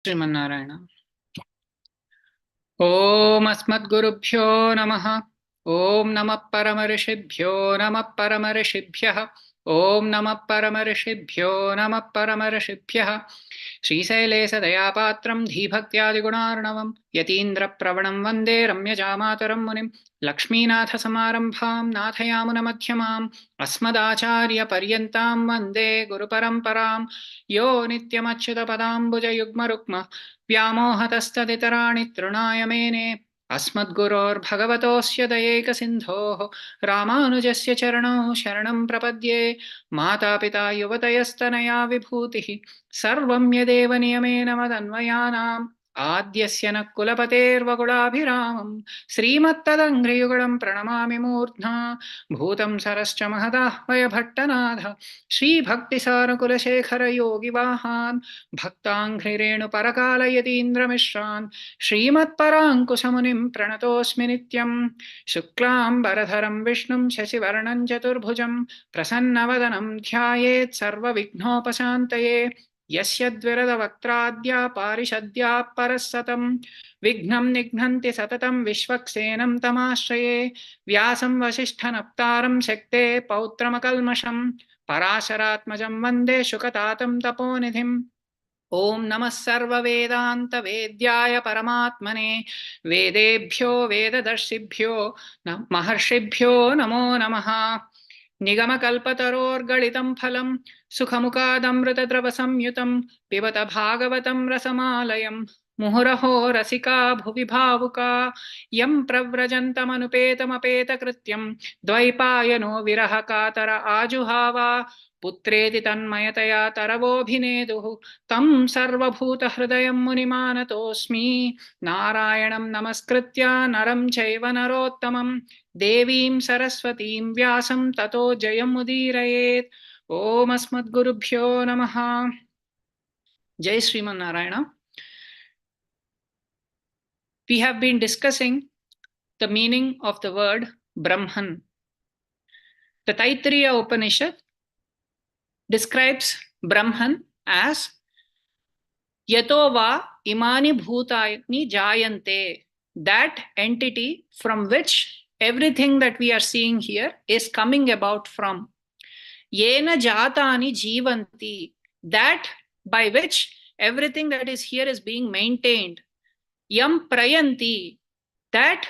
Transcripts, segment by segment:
श्रीमन्नारायण। ओम अस्मद्गुरुभ्यो नमः। ओम नमः परमऋषिभ्यो नमः परमऋषिभ्यः। ओम नमः परमऋषिभ्यो नमः परमऋषिभ्यः। श्रीशैलेशदयापात्रं धीभक्त्यादिगुणार्णवं यतीन्द्रप्रवणं वन्दे रम्यजामातरं मुनिं लक्ष्मीनाथसमारम्भां नाथयामुनमध्यमाम् अस्मदाचार्यपर्यन्तां वन्दे गुरुपरम्परां। यो नित्यमच्युतपदाम्बुजयुग्मरुक्म व्यामोहतस्तदितराणि तृणाय मेने अस्मद्गुरोर्भगवतोऽस्य दयैकसिन्धोः रामानुजस्य चरणौ शरणं प्रपद्ये। मातापिता युवतयस्तनया विभूतिः सर्वं यदेव नियमेन मदन्वयानाम् आद्यस्य न कुलपतेर्वकुलाभिरामं श्रीमत्तदङ्घ्रियुगलं प्रणमामि मूर्ध्ना। भूतं सरश्च महदाह्वय भट्टनाथ श्रीभक्तिसारकुलशेखर योगिवाहान् भक्ताङ्घ्रिरेणुपरकालयतीन्द्रमिश्रान् श्रीमत्पराङ्कुशमुनिं प्रणतोऽस्मि नित्यं। शुक्लाम्बरधरं विष्णुं शशिवर्णं चतुर्भुजं प्रसन्नवदनं ध्यायेत् सर्वविघ्नोपशान्तये। यस्य द्विरदवक्त्राद्या पारिषद्या परस्सतं विघ्नं निघ्नन्ति सततं विश्वक्सेनं तमाश्रये। व्यासं वसिष्ठनप्तारं शक्ते पौत्रमकल्मषं पराशरात्मजं वन्दे शुकतातं तपोनिधिम्। ओम नमः सर्ववेदान्तवेद्याय परमात्मने वेदेभ्यो वेददर्शिभ्यो महर्षिभ्यो नमो नमः। निगमकल्पतरोर्गलितं फलं सुखमुखादमृतद्रवसंयुतं पिबत भागवतं रसमालयं मुहुरहो रसिका भुवि भावुका यं प्रव्रजन्तमनुपेतमपेतकृत्यं द्वैपायनो विरहकातर आजुहावा पुत्रेति तन्मयतया तरवोऽभिनेदुः तं सर्वभूतहृदयं मुनिमानतोऽस्मि। नारायणं नमस्कृत्य नरं चैव नरोत्तमं देवीं सरस्वतीं व्यासं ततो जयमुदीरयेत्। ओम अस्मद्गुरुभ्यो नमः। जय Sriman Narayana. We have been discussing the meaning of the word Brahman. The Taittiriya Upanishad describes Brahman as yato va imani bhutani jayante, that entity from which everything that we are seeing here is coming about from. Yena jatani jivanti, that by which everything that is here is being maintained. Yam prayanti, that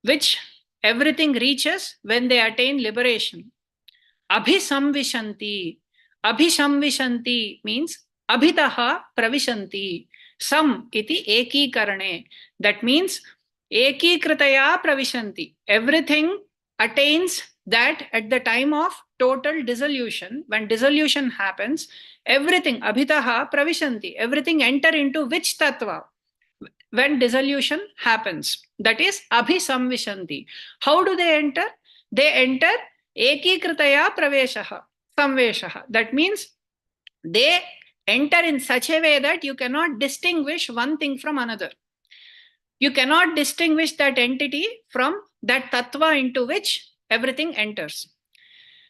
which everything reaches when they attain liberation. Abhisamvishanti, abhisamvishanti means abhitaha pravishanti. Sam iti ekikarane, that means ekikritaya pravishanti, everything attains that at the time of total dissolution. When dissolution happens, everything abhitaha pravishanti, everything enter into which tattva when dissolution happens, that is abhisamvishanti. How do they enter? They enter ekikritaya praveshaha samveshaha, that means they enter in such a way that you cannot distinguish one thing from another. You cannot distinguish that entity from that tattva into which everything enters.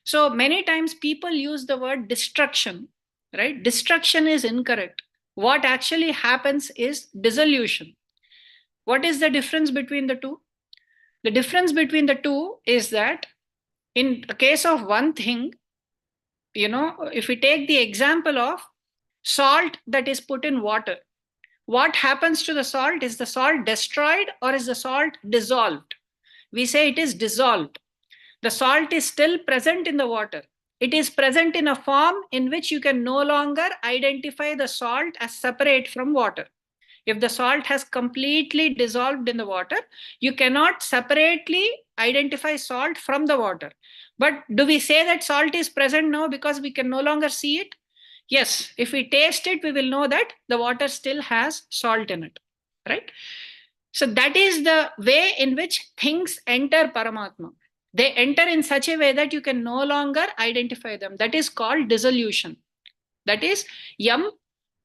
So many times people use the word destruction, right? Destruction is incorrect. What actually happens is dissolution. What is the difference between the two? The difference between the two is that in the case of one thing, if we take the example of salt that is put in water, what happens to the salt? Is the salt destroyed or is the salt dissolved? We say it is dissolved. The salt is still present in the water. It is present in a form in which you can no longer identify the salt as separate from water. If the salt has completely dissolved in the water, you cannot separately identify salt from the water. But do we say that salt is present now because we can no longer see it? Yes, if we taste it, we will know that the water still has salt in it, right? So that is the way in which things enter Paramatma. They enter in such a way that you can no longer identify them. That is called dissolution. That is yam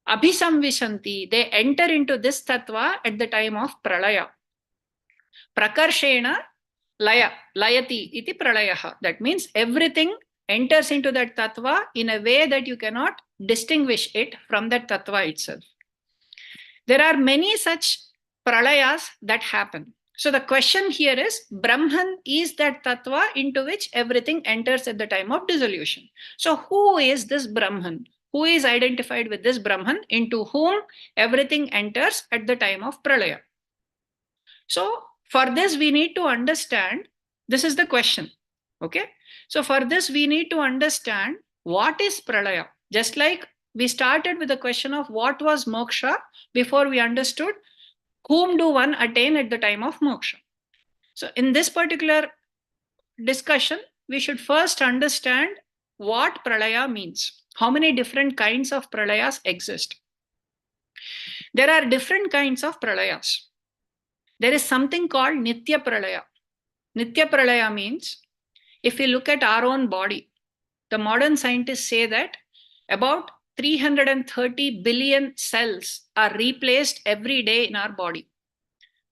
abhisamvishanti, they enter into this tattva at the time of pralaya. Prakarshena laya, layati iti pralayaha. That means everything enters into that tattva in a way that you cannot distinguish it from that tattva itself. There are many such pralayas that happen. So the question here is, Brahman is that tattva into which everything enters at the time of dissolution. So who is this Brahman? Who is identified with this Brahman into whom everything enters at the time of pralaya? So for this, we need to understand, this is the question. Okay. So for this, we need to understand what is pralaya. Just like we started with the question of what was moksha before we understood whom do one attain at the time of moksha. So in this particular discussion, we should first understand what pralaya means. How many different kinds of pralayas exist? There are different kinds of pralayas. There is something called nitya pralaya. Nitya pralaya means, if we look at our own body, the modern scientists say that about 330 billion cells are replaced every day in our body.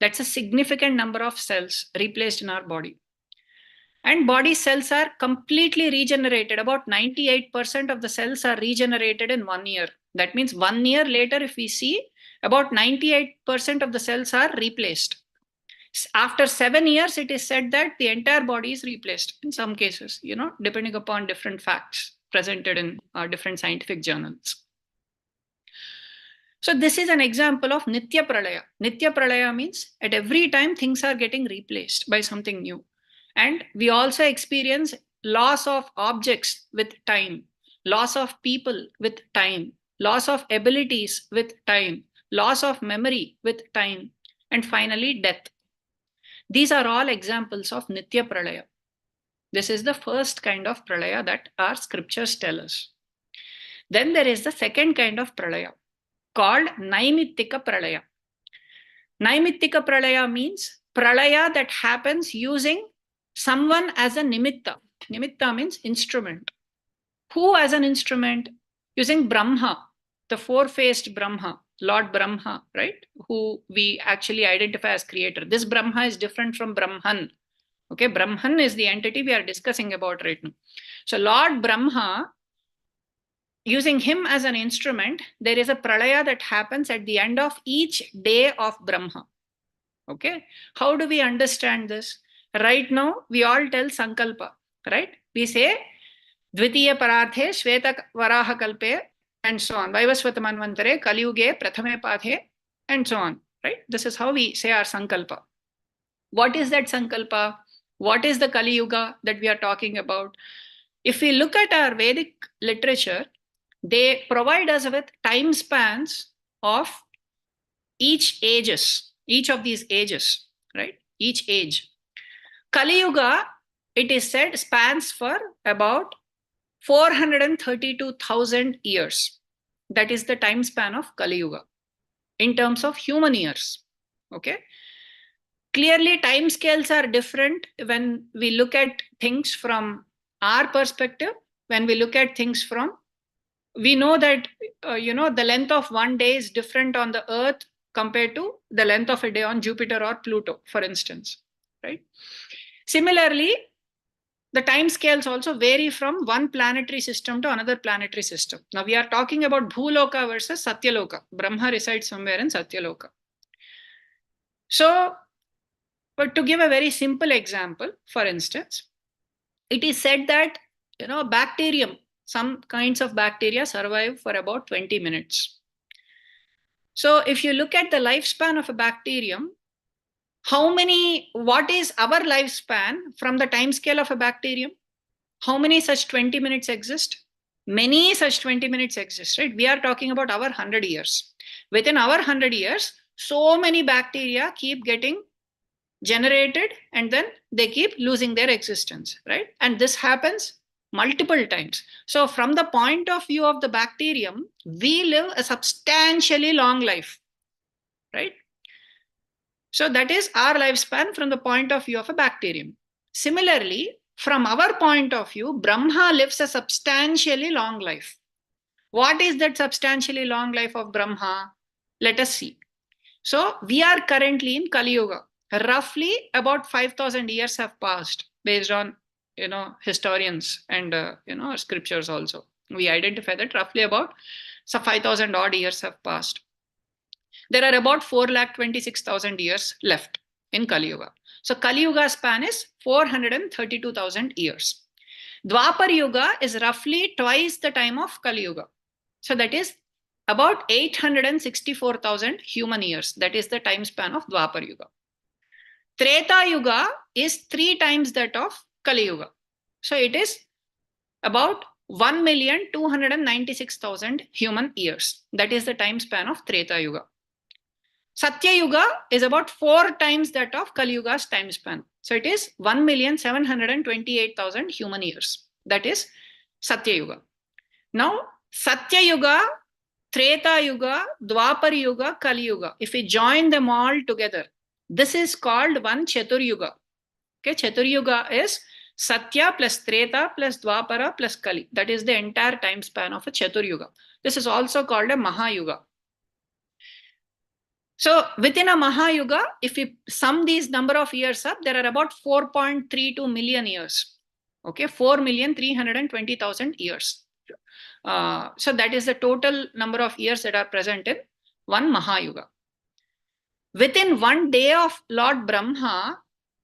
That's a significant number of cells replaced in our body. And body cells are completely regenerated. About 98% of the cells are regenerated in 1 year. That means 1 year later, if we see, about 98% of the cells are replaced. After 7 years, it is said that the entire body is replaced in some cases, depending upon different facts presented in different scientific journals. So this is an example of nitya pralaya. Nitya pralaya means at every time things are getting replaced by something new. And we also experience loss of objects with time, loss of people with time, loss of abilities with time, loss of memory with time, and finally death. These are all examples of nitya pralaya. This is the first kind of pralaya that our scriptures tell us. Then there is the second kind of pralaya called naimittika pralaya. Naimittika pralaya means pralaya that happens using someone as a nimitta. Nimitta means instrument. Who as an instrument? Using Brahma, the four-faced Brahma, Lord Brahma, right? Who we actually identify as creator. This Brahma is different from Brahman. Okay, Brahman is the entity we are discussing about right now. So Lord Brahma, using him as an instrument, there is a pralaya that happens at the end of each day of Brahma. Okay, how do we understand this? Right now, we all tell Sankalpa, right? We say, Dvitiya Pararthe, Shveta Varaha Kalpe, and so on. Vaivasvata Manvantare, Kaliyuge, Prathame Pathe, and so on, right? This is how we say our Sankalpa. What is that Sankalpa? What is the Kali Yuga that we are talking about? If we look at our Vedic literature, they provide us with time spans of each of these ages, right? Each age. Kali Yuga, it is said, spans for about 432,000 years. That is the time span of Kali Yuga in terms of human years. Okay. Clearly, time scales are different when we look at things from our perspective. When we look at things from, we know that, the length of one day is different on the Earth compared to the length of a day on Jupiter or Pluto, for instance, right? Similarly, the time scales also vary from one planetary system to another planetary system. Now we are talking about Bhuloka versus Satyaloka. Brahma resides somewhere in Satyaloka. So, but to give a very simple example, for instance, it is said that, bacterium, some kinds of bacteria survive for about 20 minutes. So if you look at the lifespan of a bacterium, what is our lifespan from the time scale of a bacterium? How many such 20 minutes exist? Many such 20 minutes exist, right? We are talking about our 100 years. Within our 100 years, so many bacteria keep getting generated and then they keep losing their existence, right? And this happens multiple times. So from the point of view of the bacterium, we live a substantially long life, right? So that is our lifespan from the point of view of a bacterium. Similarly, from our point of view, Brahma lives a substantially long life. What is that substantially long life of Brahma? Let us see. So we are currently in Kali Yuga. Roughly about 5,000 years have passed based on, historians and, scriptures also. We identify that roughly about 5,000 odd years have passed. There are about 4,26,000 years left in Kali Yuga. So Kali Yuga span is 432,000 years. Dwapar Yuga is roughly twice the time of Kali Yuga. So that is about 864,000 human years. That is the time span of Dwapar Yuga. Treta Yuga is 3 times that of Kali Yuga. So it is about 1,296,000 human years. That is the time span of Treta Yuga. Satya Yuga is about 4 times that of Kali Yuga's time span. So it is 1,728,000 human years. That is Satya Yuga. Now, Satya Yuga, Treta Yuga, Dwapar Yuga, Kali Yuga, if we join them all together, this is called one Chatur Yuga. Okay, Chatur Yuga is Satya plus Treta plus Dwapara plus Kali. That is the entire time span of a Chatur Yuga. This is also called a Mahayuga. So within a Mahayuga, if we sum these number of years up, there are about 4.32 million years. Okay, 4,320,000 years. So that is the total number of years that are present in one Mahayuga. Within one day of Lord Brahma,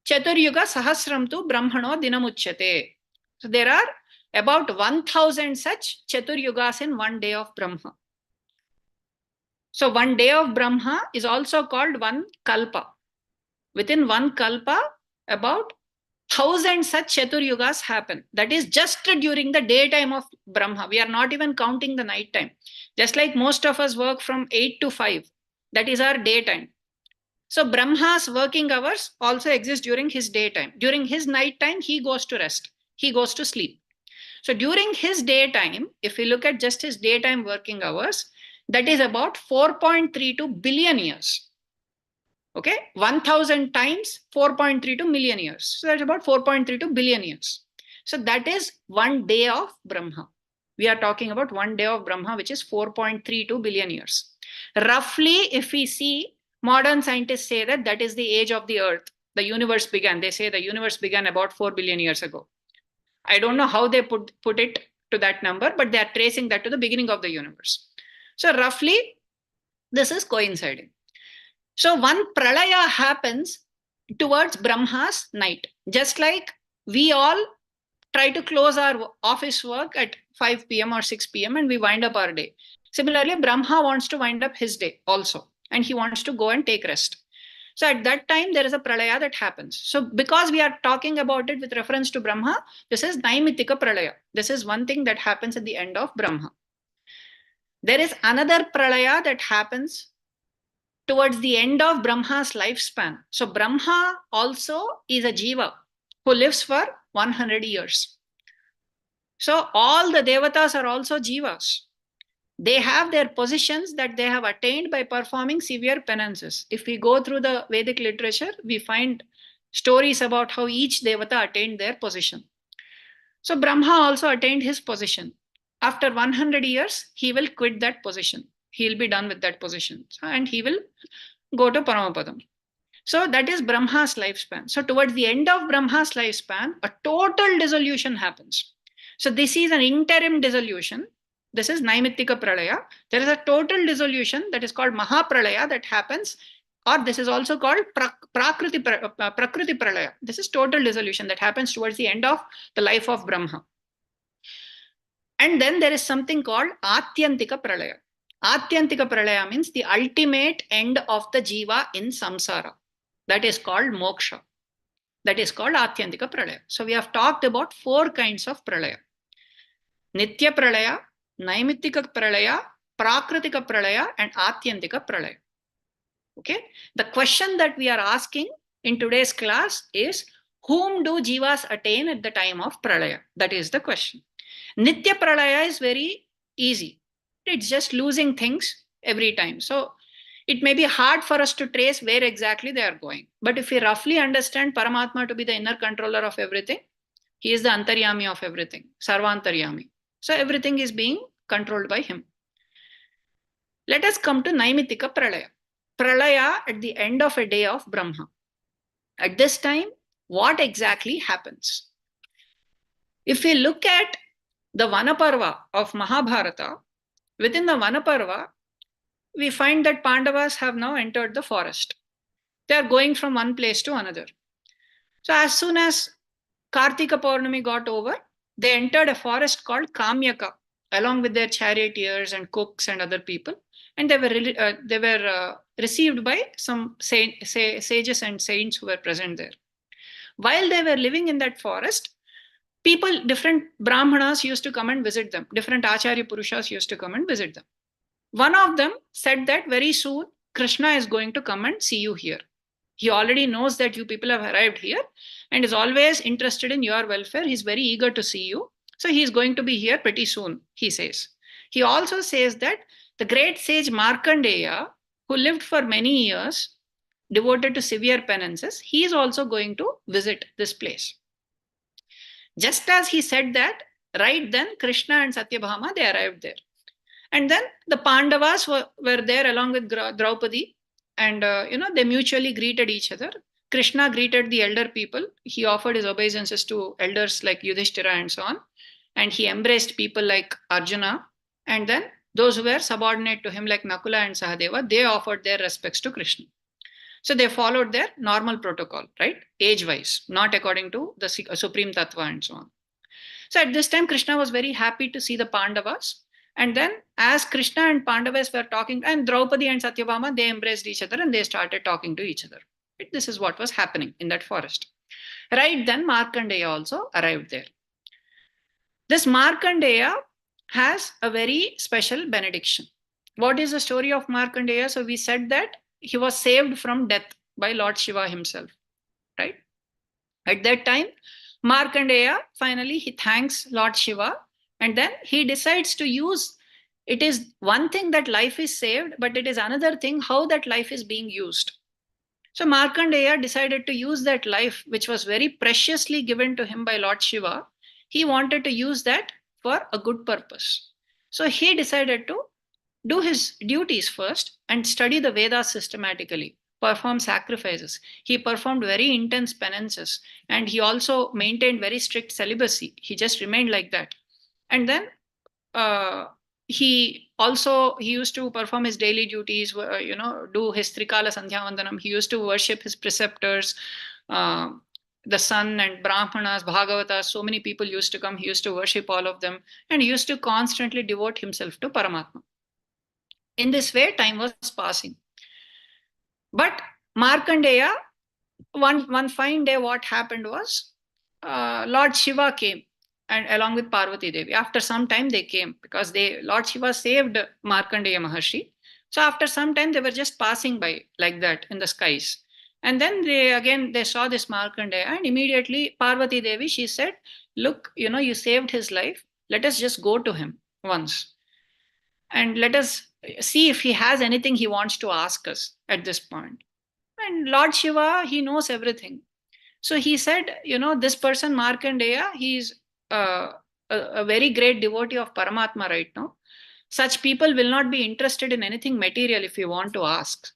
Chaturyuga Sahasram tu Brahmano Dinamuchyate. So there are about 1,000 such Chaturyugas in one day of Brahma. So one day of Brahma is also called one Kalpa. Within one Kalpa, about 1,000 such Chaturyugas happen. That is just during the daytime of Brahma. We are not even counting the night time. Just like most of us work from 8 to 5. That is our daytime. So Brahma's working hours also exist during his daytime. During his night time, he goes to rest. He goes to sleep. So during his daytime, if we look at just his daytime working hours, that is about 4.32 billion years. Okay, 1,000 times 4.32 million years. So that's about 4.32 billion years. So that is one day of Brahma. We are talking about one day of Brahma, which is 4.32 billion years. Roughly, if we see, modern scientists say that that is the age of the earth. The universe began. They say the universe began about 4 billion years ago. I don't know how they put it to that number, but they are tracing that to the beginning of the universe. So roughly, this is coinciding. So one pralaya happens towards Brahma's night. Just like we all try to close our office work at 5 p.m. or 6 p.m. and we wind up our day. Similarly, Brahma wants to wind up his day also. And he wants to go and take rest. So at that time, there is a pralaya that happens. So because we are talking about it with reference to Brahma, this is Naimitika pralaya. This is one thing that happens at the end of Brahma. There is another pralaya that happens towards the end of Brahma's lifespan. So Brahma also is a jiva who lives for 100 years. So all the devatas are also jivas. They have their positions that they have attained by performing severe penances. If we go through the Vedic literature, we find stories about how each devata attained their position. So Brahma also attained his position. After 100 years, he will quit that position. He will be done with that position. And he will go to Paramapadam. So that is Brahma's lifespan. So towards the end of Brahma's lifespan, a total dissolution happens. So this is an interim dissolution. This is Naimittika Pralaya. There is a total dissolution that is called Mahapralaya that happens, or this is also called Prakriti Pralaya. This is total dissolution that happens towards the end of the life of Brahma. And then there is something called Atyantika Pralaya. Atyantika Pralaya means the ultimate end of the jiva in samsara. That is called moksha. That is called Atyantika Pralaya. So we have talked about 4 kinds of Pralaya. Nitya Pralaya, Naimittika Pralaya, Prakritika Pralaya, and Atyantika Pralaya. Okay. The question that we are asking in today's class is, whom do jivas attain at the time of Pralaya? That is the question. Nitya Pralaya is very easy. It's just losing things every time. So it may be hard for us to trace where exactly they are going. But if we roughly understand Paramatma to be the inner controller of everything, he is the Antaryami of everything, Sarvantaryami. So everything is being controlled by him. Let us come to Naimittika Pralaya. Pralaya at the end of a day of Brahma. At this time, what exactly happens? If we look at the Vanaparva of Mahabharata, within the Vanaparva, we find that Pandavas have now entered the forest. They are going from one place to another. So as soon as Kartika Purnami got over, they entered a forest called Kamyaka, along with their charioteers and cooks and other people. And they were received by some sages and saints who were present there. While they were living in that forest, people, different Brahmanas used to come and visit them. Different Acharya Purushas used to come and visit them. One of them said that very soon Krishna is going to come and see you here. He already knows that you people have arrived here and is always interested in your welfare. He's very eager to see you. So he's going to be here pretty soon, he says. He also says that the great sage Markandeya, who lived for many years, devoted to severe penances, he is also going to visit this place. Just as he said that, right then Krishna and Satyabhama, they arrived there. And then the Pandavas were there along with Draupadi, and they mutually greeted each other. Krishna greeted the elder people. He offered his obeisances to elders like Yudhishthira and so on. And he embraced people like Arjuna. And then those who were subordinate to him like Nakula and Sahadeva, they offered their respects to Krishna. So they followed their normal protocol, right? Age-wise, not according to the Supreme Tattva and so on. So at this time, Krishna was very happy to see the Pandavas. And then as Krishna and Pandavas were talking, and Draupadi and Satyabhama, they embraced each other and they started talking to each other. This is what was happening in that forest. Right then, Markandeya also arrived there. This Markandeya has a very special benediction. What is the story of Markandeya? So we said that he was saved from death by Lord Shiva himself, right? At that time, Markandeya, finally, he thanks Lord Shiva. And then he decides to use, it is one thing that life is saved, but it is another thing how that life is being used. So Markandeya decided to use that life, which was very preciously given to him by Lord Shiva. He wanted to use that for a good purpose. So he decided to do his duties first and study the Vedas systematically, perform sacrifices. He performed very intense penances, and he also maintained very strict celibacy. He just remained like that. And then he used to perform his daily duties, do his Trikala Sandhyavandanam. He used to worship his preceptors, the sun and Brahmanas, Bhagavatas. So many people used to come. He used to worship all of them, and he used to constantly devote himself to Paramatma. In this way, time was passing. But Markandeya, one fine day, what happened was Lord Shiva came. And along with Parvati Devi, after some time they came because Lord Shiva saved Markandeya Maharshi. So after some time they were just passing by like that in the skies. And then they saw this Markandeya, and immediately Parvati Devi, she said, look, you saved his life. Let us just go to him once. And let us see if he has anything he wants to ask us at this point. And Lord Shiva, he knows everything. So he said, this person Markandeya, he's a very great devotee of Paramatma right now. Such people will not be interested in anything material if you want to ask.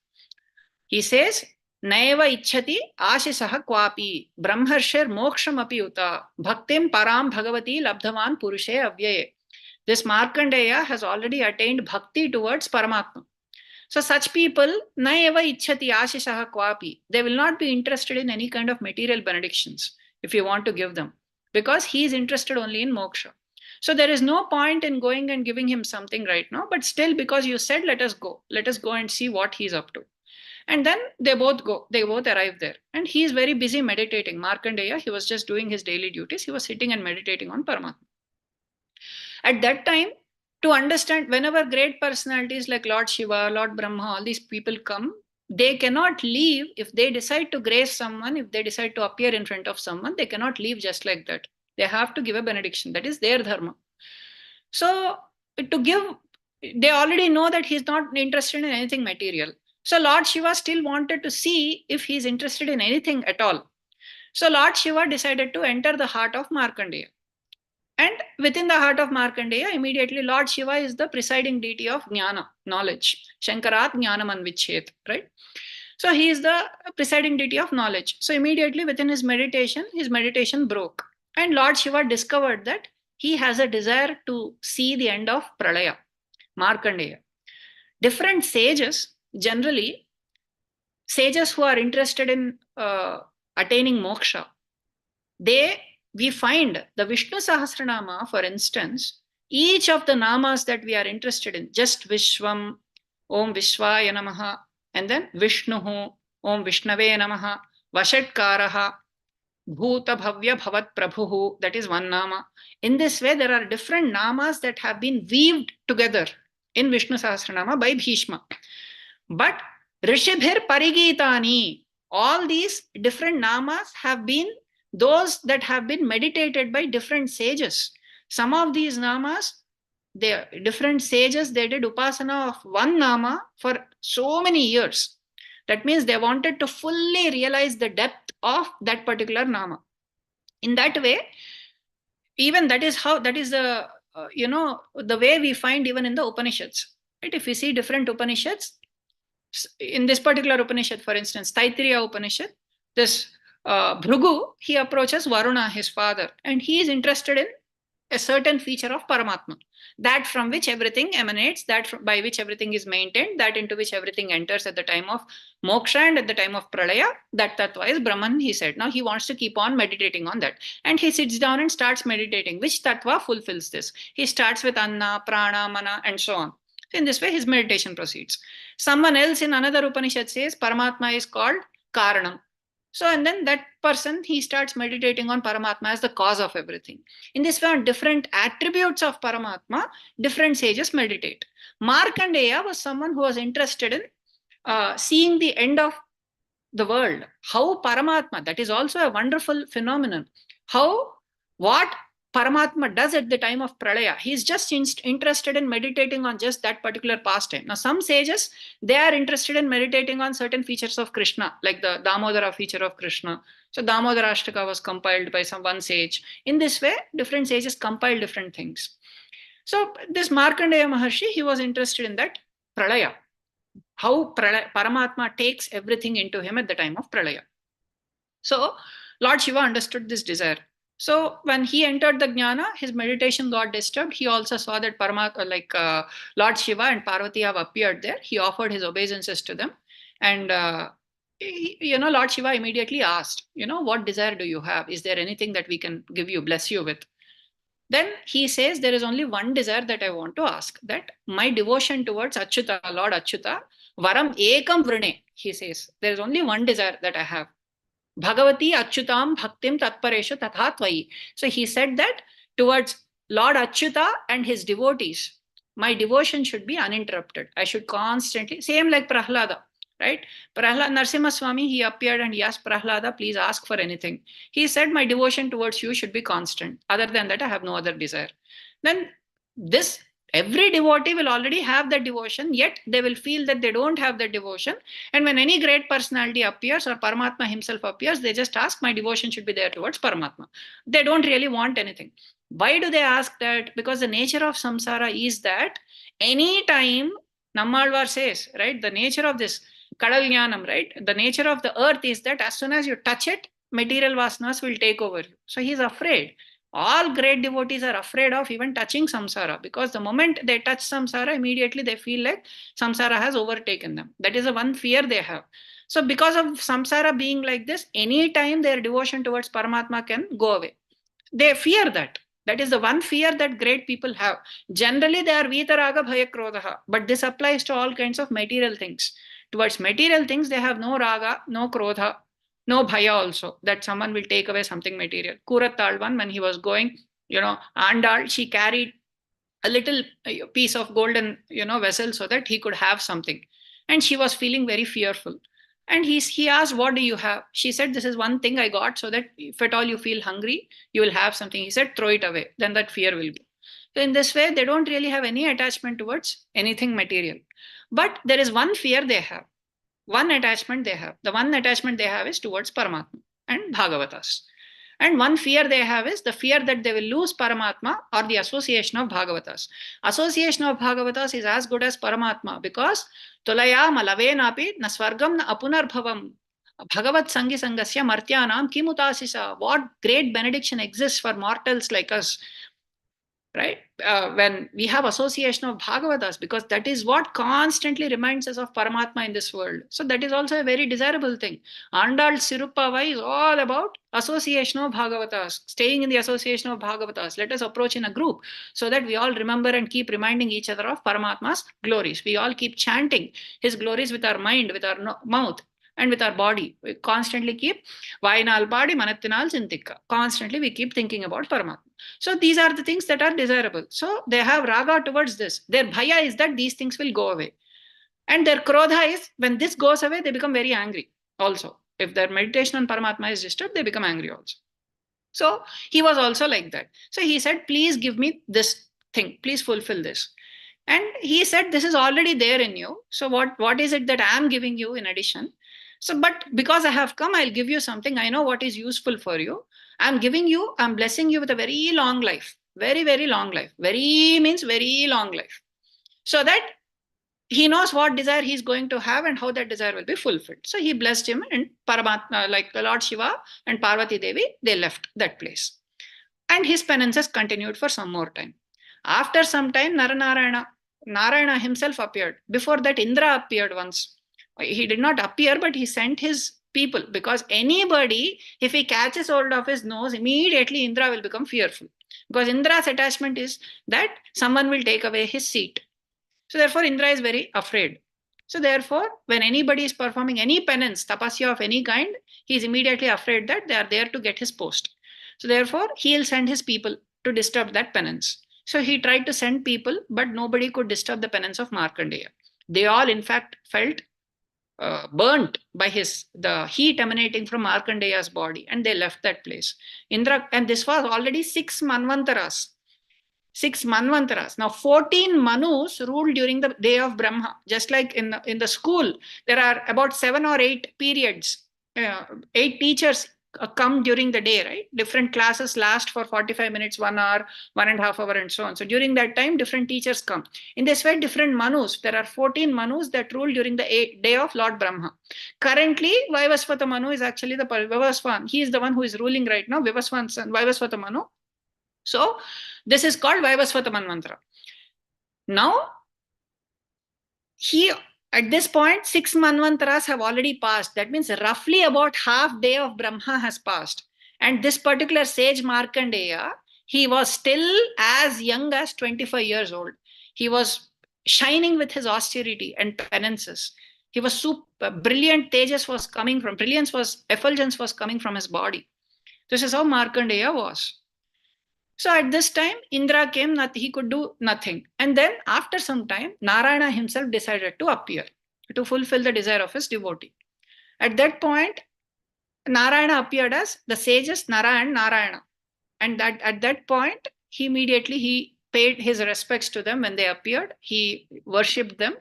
He says, Naiva ichhati ashisaha kwapi brahmarshir moksham api uta bhaktim param bhagavati labdhavan purushe avyaye. This Markandeya has already attained bhakti towards Paramatma. So such people, Naiva ichhati ashisaha kwapi, they will not be interested in any kind of material benedictions if you want to give them, because he is interested only in moksha. So there is no point in going and giving him something right now, but still, because you said, let us go and see what he's up to. And then they both arrive there. And he is very busy meditating. Markandeya, he was just doing his daily duties. He was sitting and meditating on Paramatma. At that time, to understand, whenever great personalities like Lord Shiva, Lord Brahma, all these people come, they cannot leave. If they decide to grace someone, if they decide to appear in front of someone, they cannot leave just like that. They have to give a benediction. That is their dharma. So they already know that he's not interested in anything material. So Lord Shiva still wanted to see if he's interested in anything at all. So Lord Shiva decided to enter the heart of Markandeya. And within the heart of Markandeya, immediately Lord Shiva is the presiding deity of Jnana, knowledge. Shankarat Jnanam Anvichet, right? So he is the presiding deity of knowledge. So immediately within his meditation broke. And Lord Shiva discovered that he has a desire to see the end of Pralaya, Markandeya. different sages, generally, sages who are interested in attaining moksha, we find the Vishnu Sahasranama, for instance, each of the namas that we are interested in, just Vishwam, Om Vishwaya Namaha, and then Vishnuhu, Om Vishnave Namaha, Vashatkaraha, Bhuta Bhavya Bhavat Prabhuhu, that is one nama. In this way, there are different namas that have been weaved together in Vishnu Sahasranama by Bhishma. But Rishibhir Parigitani, all these different namas have been those that have been meditated by different sages. Some of these namas, the different sages, they did upasana of one nama for so many years. That means they wanted to fully realize the depth of that particular nama. In that way, even that is the the way we find even in the Upanishads. Right? If we see different Upanishads, in this particular Upanishad, for instance, Taittiriya Upanishad, this Bhrigu, he approaches Varuna, his father, and he is interested in a certain feature of Paramatma, that from which everything emanates, by which everything is maintained, that into which everything enters at the time of moksha and at the time of pralaya, that tattva is Brahman, he said. Now he wants to keep on meditating on that. And he sits down and starts meditating. Which tattva fulfills this? He starts with Anna, Prana, Mana, and so on. So in this way, his meditation proceeds. Someone else in another Upanishad says Paramatma is called Karanam. So, and then that person, he starts meditating on Paramatma as the cause of everything. In this way, on different attributes of Paramatma, different sages meditate. Markandeya was someone who was interested in seeing the end of the world. How Paramatma, that is also a wonderful phenomenon. What Paramatma does at the time of pralaya. He is just interested in meditating on just that particular pastime. Now, some sages, they are interested in meditating on certain features of Krishna, like the Damodara feature of Krishna. So, Damodara Ashtaka was compiled by one sage. In this way, different sages compile different things. So, this Markandeya Maharshi, he was interested in that pralaya. How Paramatma takes everything into him at the time of pralaya. So, Lord Shiva understood this desire. So when he entered the jnana, his meditation got disturbed. He also saw that Lord Shiva and Parvati have appeared there. He offered his obeisances to them. And, Lord Shiva immediately asked, what desire do you have? Is there anything that we can give you, bless you with? Then he says, there is only one desire that I want to ask, that my devotion towards Achyuta, Lord Achyuta, varam ekam vrine, he says, there is only one desire that I have. Bhagavati Achyutam Bhaktim Tatpareshu Tathatvai. So he said that towards Lord Achyuta and his devotees, my devotion should be uninterrupted. I should constantly, same like Prahlada, right? Prahlada, Narasimha Swami, he appeared and he asked Prahlada, please ask for anything. He said, my devotion towards you should be constant. Other than that, I have no other desire. Then every devotee will already have that devotion, yet they will feel that they don't have that devotion. And when any great personality appears or Paramatma himself appears, they just ask, my devotion should be there towards Paramatma. They don't really want anything. Why do they ask that? Because the nature of samsara is that any time, Nammalvar says, right, the nature of this Kadalyanam, right, the nature of the earth is that as soon as you touch it, material vasanas will take over you. So he is afraid. All great devotees are afraid of even touching samsara, because the moment they touch samsara, immediately they feel like samsara has overtaken them. That is the one fear they have. So because of samsara being like this, any time their devotion towards Paramatma can go away. They fear that. That is the one fear that great people have. Generally, they are vitaraga bhaya krodha, but this applies to all kinds of material things. Towards material things, they have no raga, no krodha, no bhaya also, that someone will take away something material. Kurattalvan, when he was going, Andal, she carried a little piece of golden, vessel so that he could have something. And she was feeling very fearful. And he asked, what do you have? She said, this is one thing I got so that if at all you feel hungry, you will have something. He said, throw it away. Then that fear will go. So in this way, they don't really have any attachment towards anything material. But there is one fear they have. One attachment they have. The one attachment they have is towards Paramatma and Bhagavatas. And one fear they have is the fear that they will lose Paramatma or the association of Bhagavatas. Association of Bhagavatas is as good as Paramatma, because Tulaya malavenapi na swargam na apunarbhavam Bhagavat Sangi Sangasya Martyanam Kimutasisa. What great benediction exists for mortals like us. right? When we have association of Bhagavatas, because that is what constantly reminds us of Paramatma in this world. So that is also a very desirable thing. Andal Sirupavai is all about association of Bhagavatas, staying in the association of Bhagavatas. Let us approach in a group so that we all remember and keep reminding each other of Paramatma's glories. We all keep chanting his glories with our mind, with our mouth, and with our body. We constantly keep Vainal Padi Manathinal Chintikka. Constantly we keep thinking about Paramatma. So these are the things that are desirable. So they have raga towards this. Their bhaya is that these things will go away. And their krodha is when this goes away, they become very angry also. If their meditation on Paramatma is disturbed, they become angry also. So he was also like that. So he said, please give me this thing. Please fulfill this. And he said, this is already there in you. So what is it that I am giving you in addition? So, but because I have come, I'll give you something. I know what is useful for you. I'm blessing you with a very long life. Very, very long life. Very means very long life. So that he knows what desire he's going to have and how that desire will be fulfilled. So he blessed him, and Paramatma, like the Lord Shiva and Parvati Devi, they left that place. And his penances continued for some more time. After some time, Narayana himself appeared. Before that, Indra appeared once. He did not appear, but he sent his people, because anybody, if he catches hold of his nose, immediately Indra will become fearful. Because Indra's attachment is that someone will take away his seat. So therefore, Indra is very afraid. So therefore, when anybody is performing any penance, tapasya of any kind, he is immediately afraid that they are there to get his post. So therefore, he will send his people to disturb that penance. So he tried to send people, but nobody could disturb the penance of Markandeya. They all, in fact, felt burnt by the heat emanating from Markandeya's body, and they left that place. Indra, and this was already 6 Manvantaras. 6 Manvantaras. Now, 14 Manus ruled during the day of Brahma. Just like in the school, there are about 7 or 8 periods. 8 teachers come during the day, right? Different classes last for 45 minutes, 1 hour, 1.5 hours, and so on. So during that time, different teachers come. In this way, different Manus. There are 14 Manus that rule during the day of Lord Brahma. Currently, Vaivasvata Manu is actually the Vivaswan. He is the one who is ruling right now, Vivaswan's son, Vaivasvata Manu. So this is called Vaivasvata Manvantara. Now, at this point, 6 Manvantaras have already passed. That means roughly about half day of Brahma has passed. And this particular sage Markandeya, he was still as young as 25 years old. He was shining with his austerity and penances. He was super brilliant. Tejas was coming from, effulgence was coming from his body. This is how Markandeya was. So at this time, Indra came, he could do nothing. And then after some time, Narayana himself decided to appear to fulfill the desire of his devotee. At that point, Narayana appeared as the sages Nara and Narayana. And at that point, he paid his respects to them when they appeared. He worshipped them.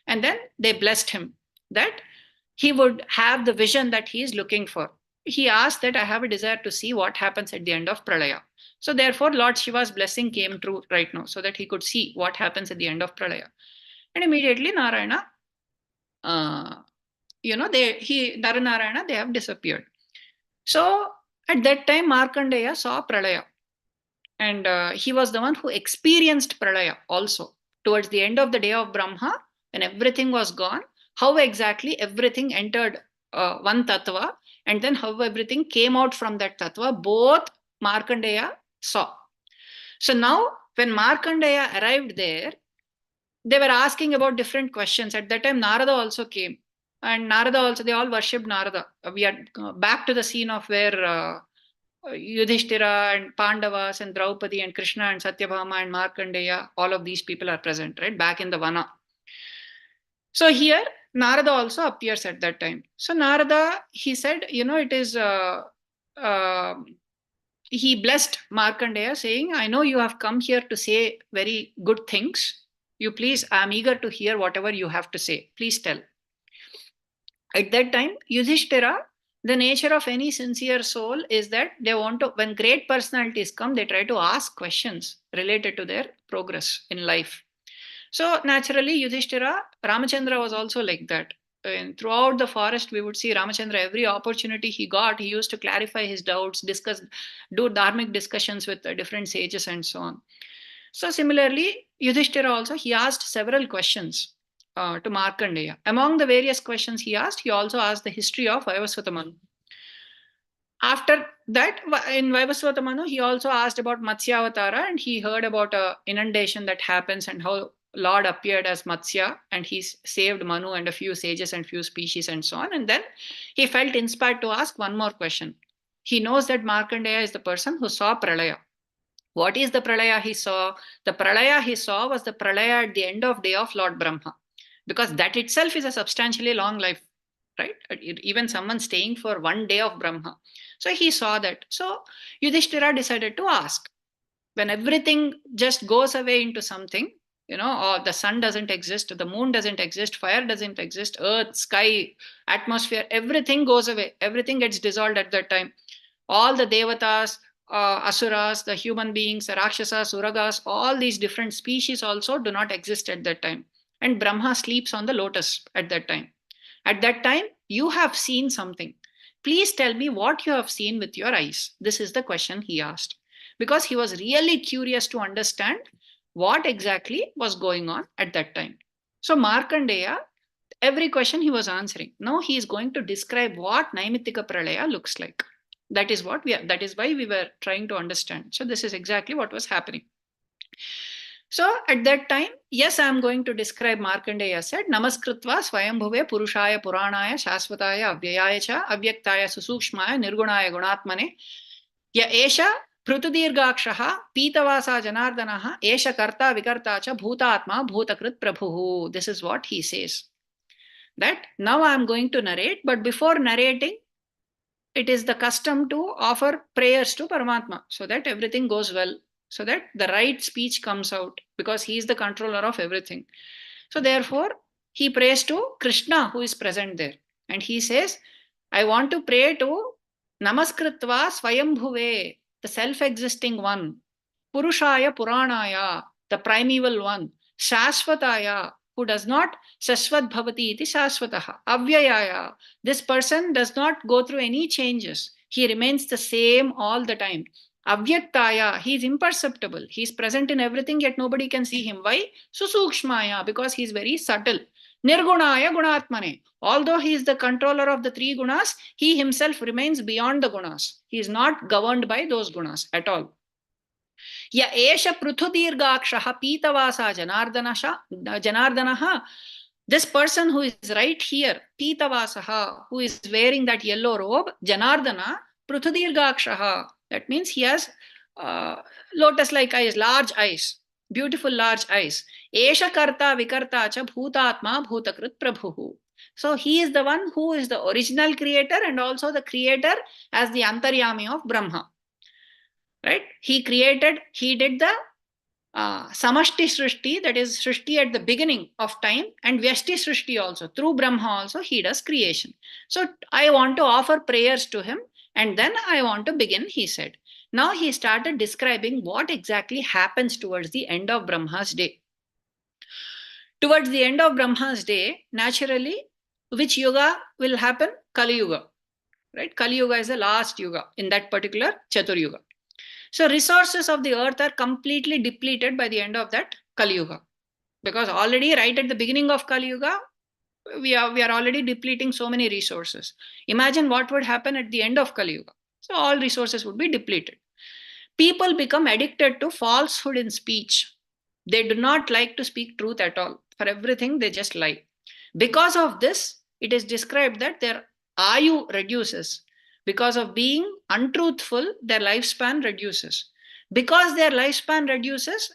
And then they blessed him that he would have the vision that he is looking for. He asked that I have a desire to see what happens at the end of Pralaya. So therefore, Lord Shiva's blessing came true right now, so that he could see what happens at the end of Pralaya. And immediately Narayana, Naranarayana, they have disappeared. So at that time, Markandeya saw Pralaya. And he was the one who experienced Pralaya also. Towards the end of the day of Brahma, when everything was gone, how exactly everything entered one tattva, and then how everything came out from that tattva, both Markandeya saw. So now, when Markandeya arrived there, they were asking about different questions. At that time, Narada also came. And Narada also, they all worshipped Narada. We are back to the scene of where Yudhishthira and Pandavas and Draupadi and Krishna and Satyabhama and Markandeya, all of these people are present, right? Back in the Vana. So here, Narada also appears at that time. So Narada, he said, it is... he blessed Markandeya, saying, I know you have come here to say very good things. You please, I am eager to hear whatever you have to say. Please tell. At that time, Yudhishthira, the nature of any sincere soul is that they want to, when great personalities come, they try to ask questions related to their progress in life. So naturally, Yudhishthira, Ramachandra was also like that. And throughout the forest, we would see Ramachandra, every opportunity he got, he used to clarify his doubts, do dharmic discussions with different sages and so on. So similarly, Yudhishthira also, he asked several questions to Markandeya. Among the various questions he asked, he also asked the history of Vaivasvata Manu. After that, in Vaivasvata Manu, he also asked about Matsyavatara, and he heard about a inundation that happens and how Lord appeared as Matsya and he saved Manu and a few sages and few species and so on. And then he felt inspired to ask one more question. He knows that Markandeya is the person who saw Pralaya. What is the Pralaya he saw? The Pralaya he saw was the Pralaya at the end of day of Lord Brahma, because that itself is a substantially long life, right? Even someone staying for one day of Brahma. So he saw that. So Yudhishthira decided to ask. When everything just goes away into something, or the sun doesn't exist, the moon doesn't exist, fire doesn't exist, earth, sky, atmosphere, everything goes away. Everything gets dissolved at that time. All the devatas, asuras, the human beings, the rakshasas, uragas, all these different species also do not exist at that time. And Brahma sleeps on the lotus at that time. At that time, you have seen something. Please tell me what you have seen with your eyes. This is the question he asked, because he was really curious to understand what exactly was going on at that time. So Markandeya, every question he was answering. Now he is going to describe what Naimittika Pralaya looks like. That is why we were trying to understand. So this is exactly what was happening. So at that time, yes, I am going to describe. Markandeya said, Namaskritva Swayambhuve Purushaya Puranaya Shasvataya Avyayaya Cha Avyaktaya Susukshmaya Nirgunaya Gunatmane Ya Esha Pruthudirgakshaha Pitavasa Janardanaha Esha Karta Vikarta Cha Bhutatma Bhutakrit Prabhuhu. This is what he says. That now I am going to narrate, but before narrating, it is the custom to offer prayers to Paramatma so that everything goes well, so that the right speech comes out, because he is the controller of everything. So therefore, he prays to Krishna, who is present there. And he says, I want to pray to Namaskritva Swayambhuve, the self-existing one, Purushaya Puranaya, the primeval one, Shasvataya, who does not Shasvat Bhavati iti Shasvataha, Avyayaya, this person does not go through any changes. He remains the same all the time. Avyaktaya, he is imperceptible. He is present in everything, yet nobody can see him. Why? Susukshmaya, because he is very subtle. Nirgunaya Gunatmane, although he is the controller of the three gunas, he himself remains beyond the gunas. He is not governed by those gunas at all. Ya esha pruthudirgakshaha pitavasa janardanaha. This person who is right here, pitavasaha, who is wearing that yellow robe, Janardana, pruthudirgakshaha. That means he has lotus-like eyes, large eyes, beautiful large eyes. Esha karta vikarta cha bhutatma bhutakrit prabhuhu. So he is the one who is the original creator and also the creator as the antaryami of Brahma. Right? He did the Samashti Srishti, that is Srishti at the beginning of time, and Vyashti Srishti also. Through Brahma also he does creation. So I want to offer prayers to him, and then I want to begin, he said. Now he started describing what exactly happens towards the end of Brahma's day. Towards the end of Brahma's day, naturally, which yuga will happen? Kali Yuga. Right? Kali Yuga is the last yuga in that particular Chatur Yuga. So resources of the earth are completely depleted by the end of that Kali Yuga. Because already right at the beginning of Kali Yuga, we are already depleting so many resources. Imagine what would happen at the end of Kali Yuga. So all resources would be depleted. People become addicted to falsehood in speech. They do not like to speak truth at all. For everything, they just lie. Because of this, it is described that their ayu reduces. Because of being untruthful, their lifespan reduces. Because their lifespan reduces,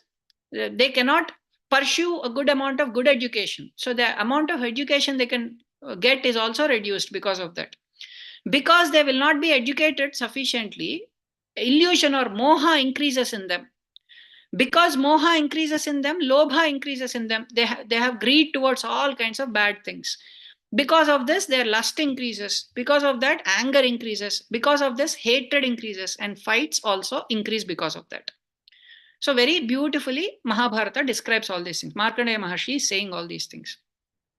they cannot pursue a good amount of good education. So the amount of education they can get is also reduced because of that. Because they will not be educated sufficiently, illusion or moha increases in them. Because moha increases in them, lobha increases in them. They have greed towards all kinds of bad things. Because of this, their lust increases. Because of that, anger increases. Because of this, hatred increases. And fights also increase because of that. So very beautifully, Mahabharata describes all these things. Markandeya Maharshi is saying all these things.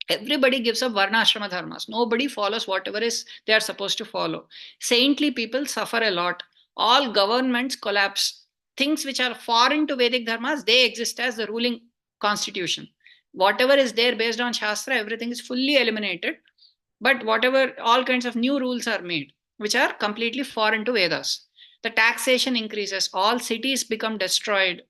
Everybody gives up varnashrama dharmas. Nobody follows whatever is they are supposed to follow. Saintly people suffer a lot. All governments collapse. things which are foreign to Vedic dharmas, they exist as the ruling constitution. Whatever is there based on Shastra, everything is fully eliminated. But whatever, all kinds of new rules are made, which are completely foreign to Vedas. The taxation increases, all cities become destroyed,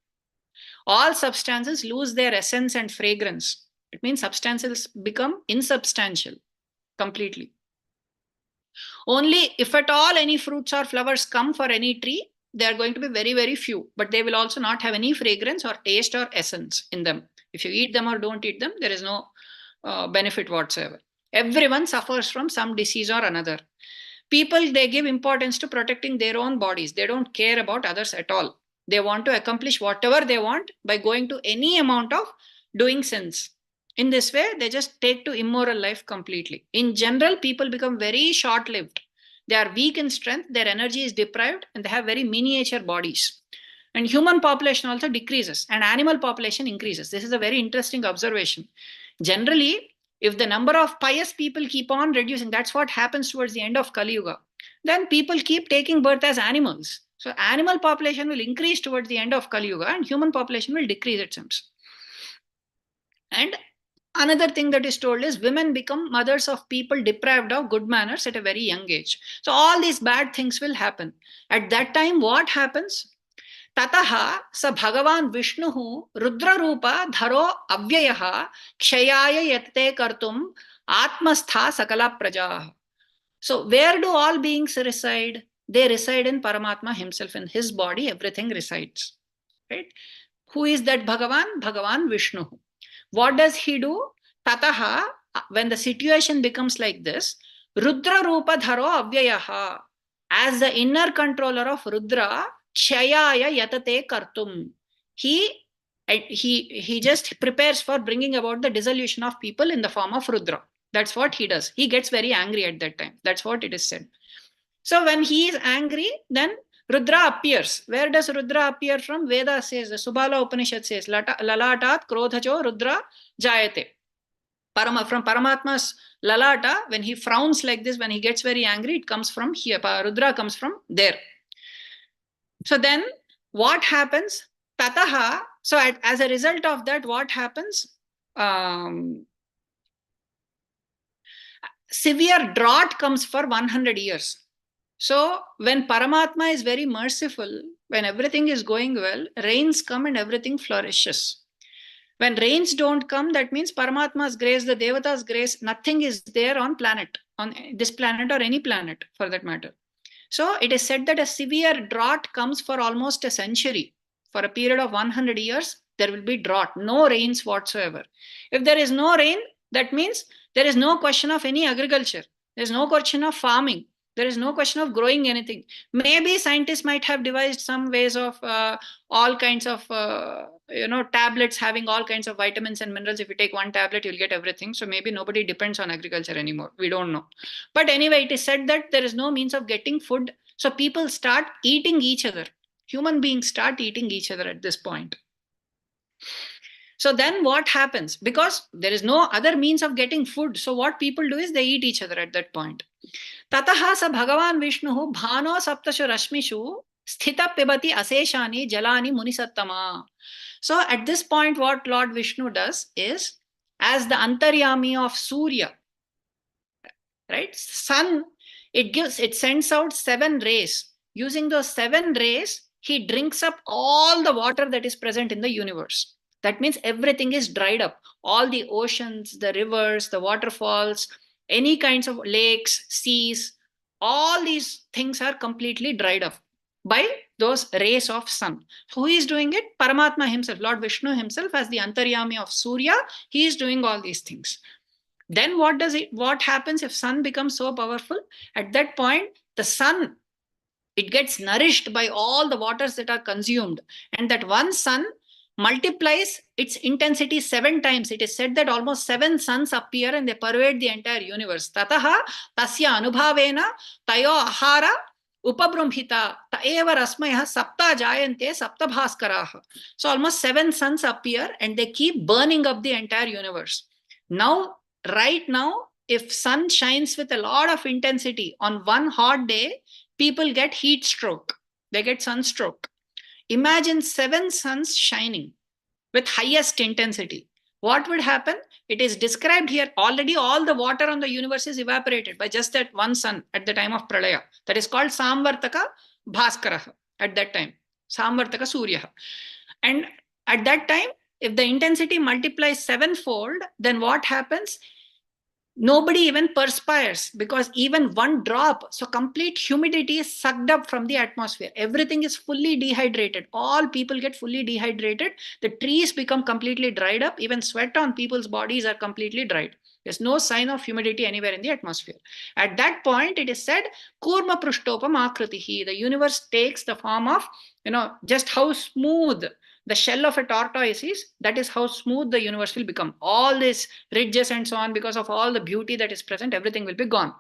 all substances lose their essence and fragrance. It means substances become insubstantial completely. Only if at all any fruits or flowers come for any tree, they are going to be very, very few, but they will also not have any fragrance or taste or essence in them. If you eat them or don't eat them, there is no benefit whatsoever. Everyone suffers from some disease or another. People, they give importance to protecting their own bodies. They don't care about others at all. They want to accomplish whatever they want by going to any amount of doing sins. In this way, they just take to immoral life completely. In general, people become very short-lived. They are weak in strength, their energy is deprived, and they have very miniature bodies. And human population also decreases, and animal population increases. This is a very interesting observation. Generally, if the number of pious people keep on reducing, that's what happens towards the end of Kali Yuga, then people keep taking birth as animals. So animal population will increase towards the end of Kali Yuga, and human population will decrease, it seems. And another thing that is told is women become mothers of people deprived of good manners at a very young age. So all these bad things will happen. At that time, what happens? Tataha sa Bhagavan Vishnuhu Rudra Rupa Dharo Avyayaha Kshayaya Yatte Kartum Atmastha Sakala Praja. So where do all beings reside? They reside in Paramatma himself. In his body, everything resides. Right? Who is that Bhagavan? Bhagavan Vishnu. What does he do? Tataha, when the situation becomes like this, Rudra Rupa Dharo Avyayaha, as the inner controller of Rudra, Kshayaya Yatate Kartum. He just prepares for bringing about the dissolution of people in the form of Rudra. That's what he does. He gets very angry at that time. That's what it is said. So when he is angry, then Rudra appears. Where does Rudra appear from? Veda says, the Subala Upanishad says, Lalatat Krodhacho Rudra Jayate. From Paramatma's Lalata, when he frowns like this, when he gets very angry, it comes from here. Rudra comes from there. So then what happens? Tataha, so as a result of that, what happens? Severe drought comes for 100 years. So when Paramatma is very merciful, when everything is going well, rains come and everything flourishes. When rains don't come, that means Paramatma's grace, the Devata's grace, nothing is there on this planet or any planet for that matter. So it is said that a severe drought comes for almost a century. For a period of 100 years, there will be drought, no rains whatsoever. If there is no rain, that means there is no question of any agriculture. There is no question of farming. There is no question of growing anything. Maybe scientists might have devised some ways of all kinds of, tablets having all kinds of vitamins and minerals. If you take one tablet, you'll get everything. So maybe nobody depends on agriculture anymore. We don't know. But anyway, it is said that there is no means of getting food. So people start eating each other. Human beings start eating each other at this point. So then what happens? Because there is no other means of getting food. So what people do is they eat each other at that point. Tataha sa Bhagavan Vishnuhu bhano saptashu rashmishu sthita pibati aseshani jalani munisattama. So at this point, what Lord Vishnu does is, as the antaryami of Surya, right? Sun, it sends out 7 rays. Using those 7 rays, he drinks up all the water that is present in the universe. That means everything is dried up. All the oceans, the rivers, the waterfalls, any kinds of lakes, seas, all these things are completely dried up by those rays of sun. Who is doing it? Paramatma himself, Lord Vishnu himself, as the antaryami of Surya, he is doing all these things. Then what happens if sun becomes so powerful? At that point, the sun, it gets nourished by all the waters that are consumed. And that one sun multiplies its intensity 7 times. It is said that almost 7 suns appear and they pervade the entire universe. Tataha tasya anubhavena tayo ahara upabrumhita taeva rasmaya sapta jayante sapta bhaskaraha. So almost 7 suns appear and they keep burning up the entire universe. Right now, if sun shines with a lot of intensity on one hot day, people get heat stroke. They get sunstroke. Imagine 7 suns shining with highest intensity. What would happen? It is described here already. All the water on the universe is evaporated by just that one sun at the time of Pralaya. That is called Samvartaka Bhaskaraha at that time. Samvartaka Surya. And at that time, if the intensity multiplies 7-fold, then what happens? Nobody even perspires, because even one drop, so complete humidity is sucked up from the atmosphere. Everything is fully dehydrated. All people get fully dehydrated. The trees become completely dried up. Even sweat on people's bodies are completely dried. There's no sign of humidity anywhere in the atmosphere. At that point, it is said, Kurma Prushtopam Akritihi. The universe takes the form of, just how smooth the shell of a tortoise is, that is how smooth the universe will become. All these ridges and so on, because of all the beauty that is present, everything will be gone.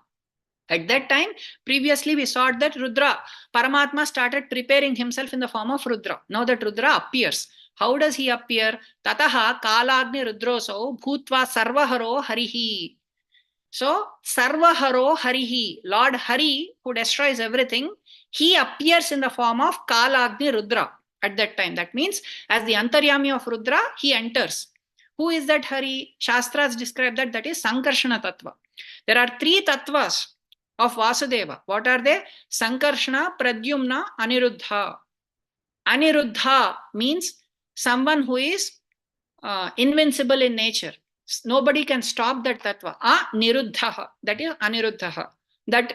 At that time, previously we saw that Rudra, Paramatma started preparing himself in the form of Rudra. Now that Rudra appears, how does he appear? Tataha kalagni rudroso bhutva sarvaharo harihi. So, sarvaharo harihi, Lord Hari, who destroys everything, he appears in the form of kalagni Rudra at that time. That means, as the Antaryami of Rudra, he enters. Who is that Hari? Shastras describe that is Sankarshana Tattva. There are 3 Tattvas of Vasudeva. What are they? Sankarshana, Pradyumna, Aniruddha. Aniruddha means someone who is invincible in nature. Nobody can stop that Tattva. Niruddha, that is Aniruddha. That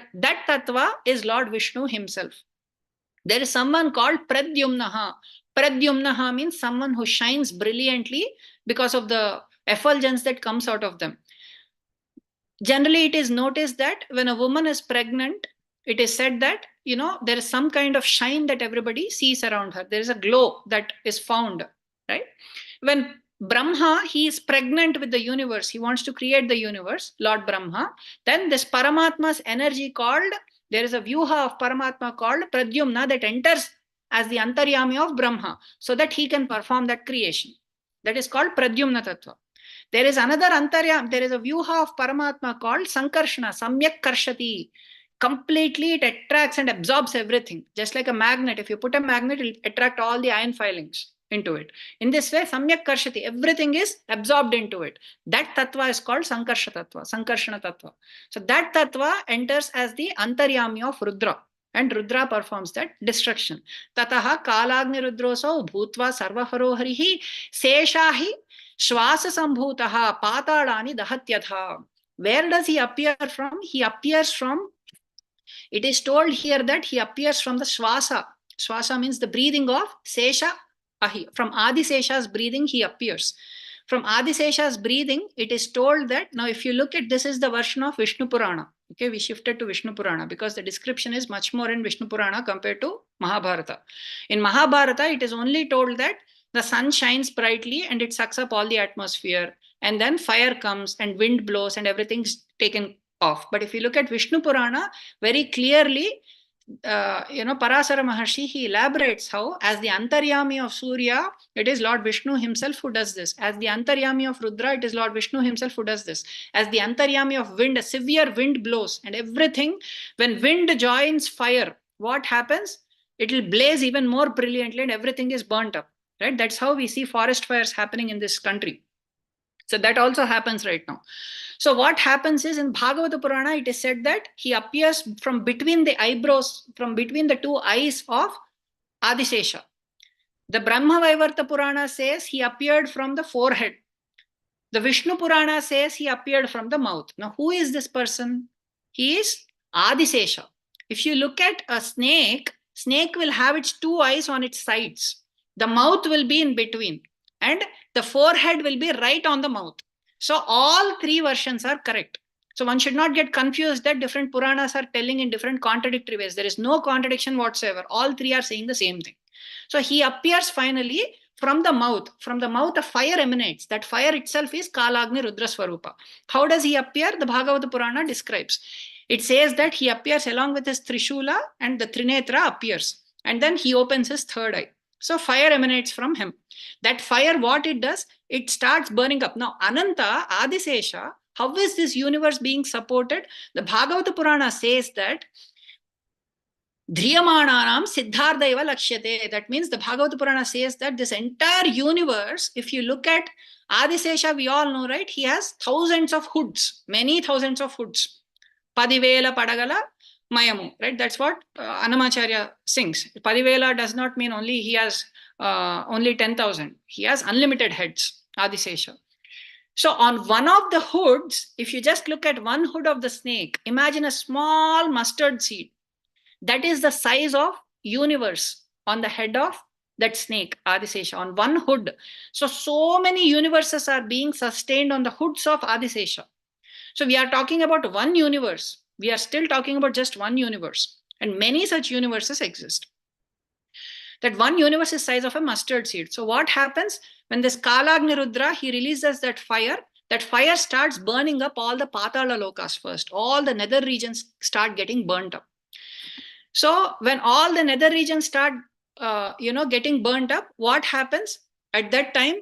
Tattva is Lord Vishnu himself. There is someone called Pradyumnaha. Pradyumnaha means someone who shines brilliantly because of the effulgence that comes out of them. Generally, it is noticed that when a woman is pregnant, it is said that, there is some kind of shine that everybody sees around her. There is a glow that is found, right? When Brahma, he is pregnant with the universe. He wants to create the universe, Lord Brahma. Then this Paramatma's energy called, there is a vyuha of Paramatma called Pradyumna that enters as the Antaryami of Brahma, so that he can perform that creation. That is called Pradyumna Tattva. There is another Antaryam, there is a vyuha of Paramatma called Sankarshana, Samyak Karshati. Completely it attracts and absorbs everything. Just like a magnet. If you put a magnet, it will attract all the iron filings into it. In this way, Samyak Karshati, everything is absorbed into it. That Tattva is called Sankarshana Tattva. So that Tattva enters as the Antaryami of Rudra. And Rudra performs that destruction. Tataha kalagni rudroso bhutva sarvaharo harihi seshahi shvasa sambhutaha patalani dahatyatha. Where does he appear from? He appears from, it is told here that he appears from the Shvasa. Shvasa means the breathing of Sesha Ahi. From Adisesha's breathing, he appears. From Adisesha's breathing, it is told that, now if you look at, this is the version of Vishnu Purana. Okay, we shifted to Vishnu Purana because the description is much more in Vishnu Purana compared to Mahabharata. In Mahabharata, it is only told that the sun shines brightly and it sucks up all the atmosphere. And then fire comes and wind blows and everything's taken off. But if you look at Vishnu Purana, very clearly, Parasara Maharshi, he elaborates how, as the Antaryami of Surya, it is Lord Vishnu himself who does this. As the Antaryami of Rudra, it is Lord Vishnu himself who does this. As the Antaryami of wind, a severe wind blows and everything, when wind joins fire, what happens? It will blaze even more brilliantly and everything is burnt up, right? That's how we see forest fires happening in this country. So that also happens right now. So what happens is, in Bhagavata Purana, it is said that he appears from between the eyebrows, from between the 2 eyes of Adisesha. The Brahma Vaivarta Purana says he appeared from the forehead. The Vishnu Purana says he appeared from the mouth. Now, who is this person? He is Adisesha. If you look at a snake, snake will have its 2 eyes on its sides. The mouth will be in between and the forehead will be right on the mouth. So all 3 versions are correct. So one should not get confused that different Puranas are telling in different contradictory ways. There is no contradiction whatsoever. All 3 are saying the same thing. So he appears finally from the mouth. From the mouth, a fire emanates. That fire itself is Kalagni Rudra Swarupa. How does he appear? The Bhagavata Purana describes. It says that he appears along with his Trishula and the Trinetra appears. And then he opens his 3rd eye. So fire emanates from him. That fire, what it does, it starts burning up. Now, Ananta, Adisesha, how is this universe being supported? The Bhagavata Purana says that Dhriyamananam siddhardaiva lakshyate. That means the Bhagavata Purana says that this entire universe, if you look at Adisesha, we all know, right? He has thousands of hoods, many thousands of hoods. Padivela Padagala Mayamu, right? That's what Annamacharya sings. Padivela does not mean only he has only 10,000. He has unlimited heads, Adisesha. So on one of the hoods, if you just look at one hood of the snake, imagine a small mustard seed. That is the size of universe on the head of that snake, Adisesha, on one hood. So many universes are being sustained on the hoods of Adisesha. So we are talking about one universe. We are still talking about just one universe. And many such universes exist. That one universe is size of a mustard seed. So what happens when this Kalagni Rudra, he releases that fire starts burning up all the Patala Lokas first. All the nether regions start getting burnt up. So when all the nether regions start, getting burnt up, what happens at that time?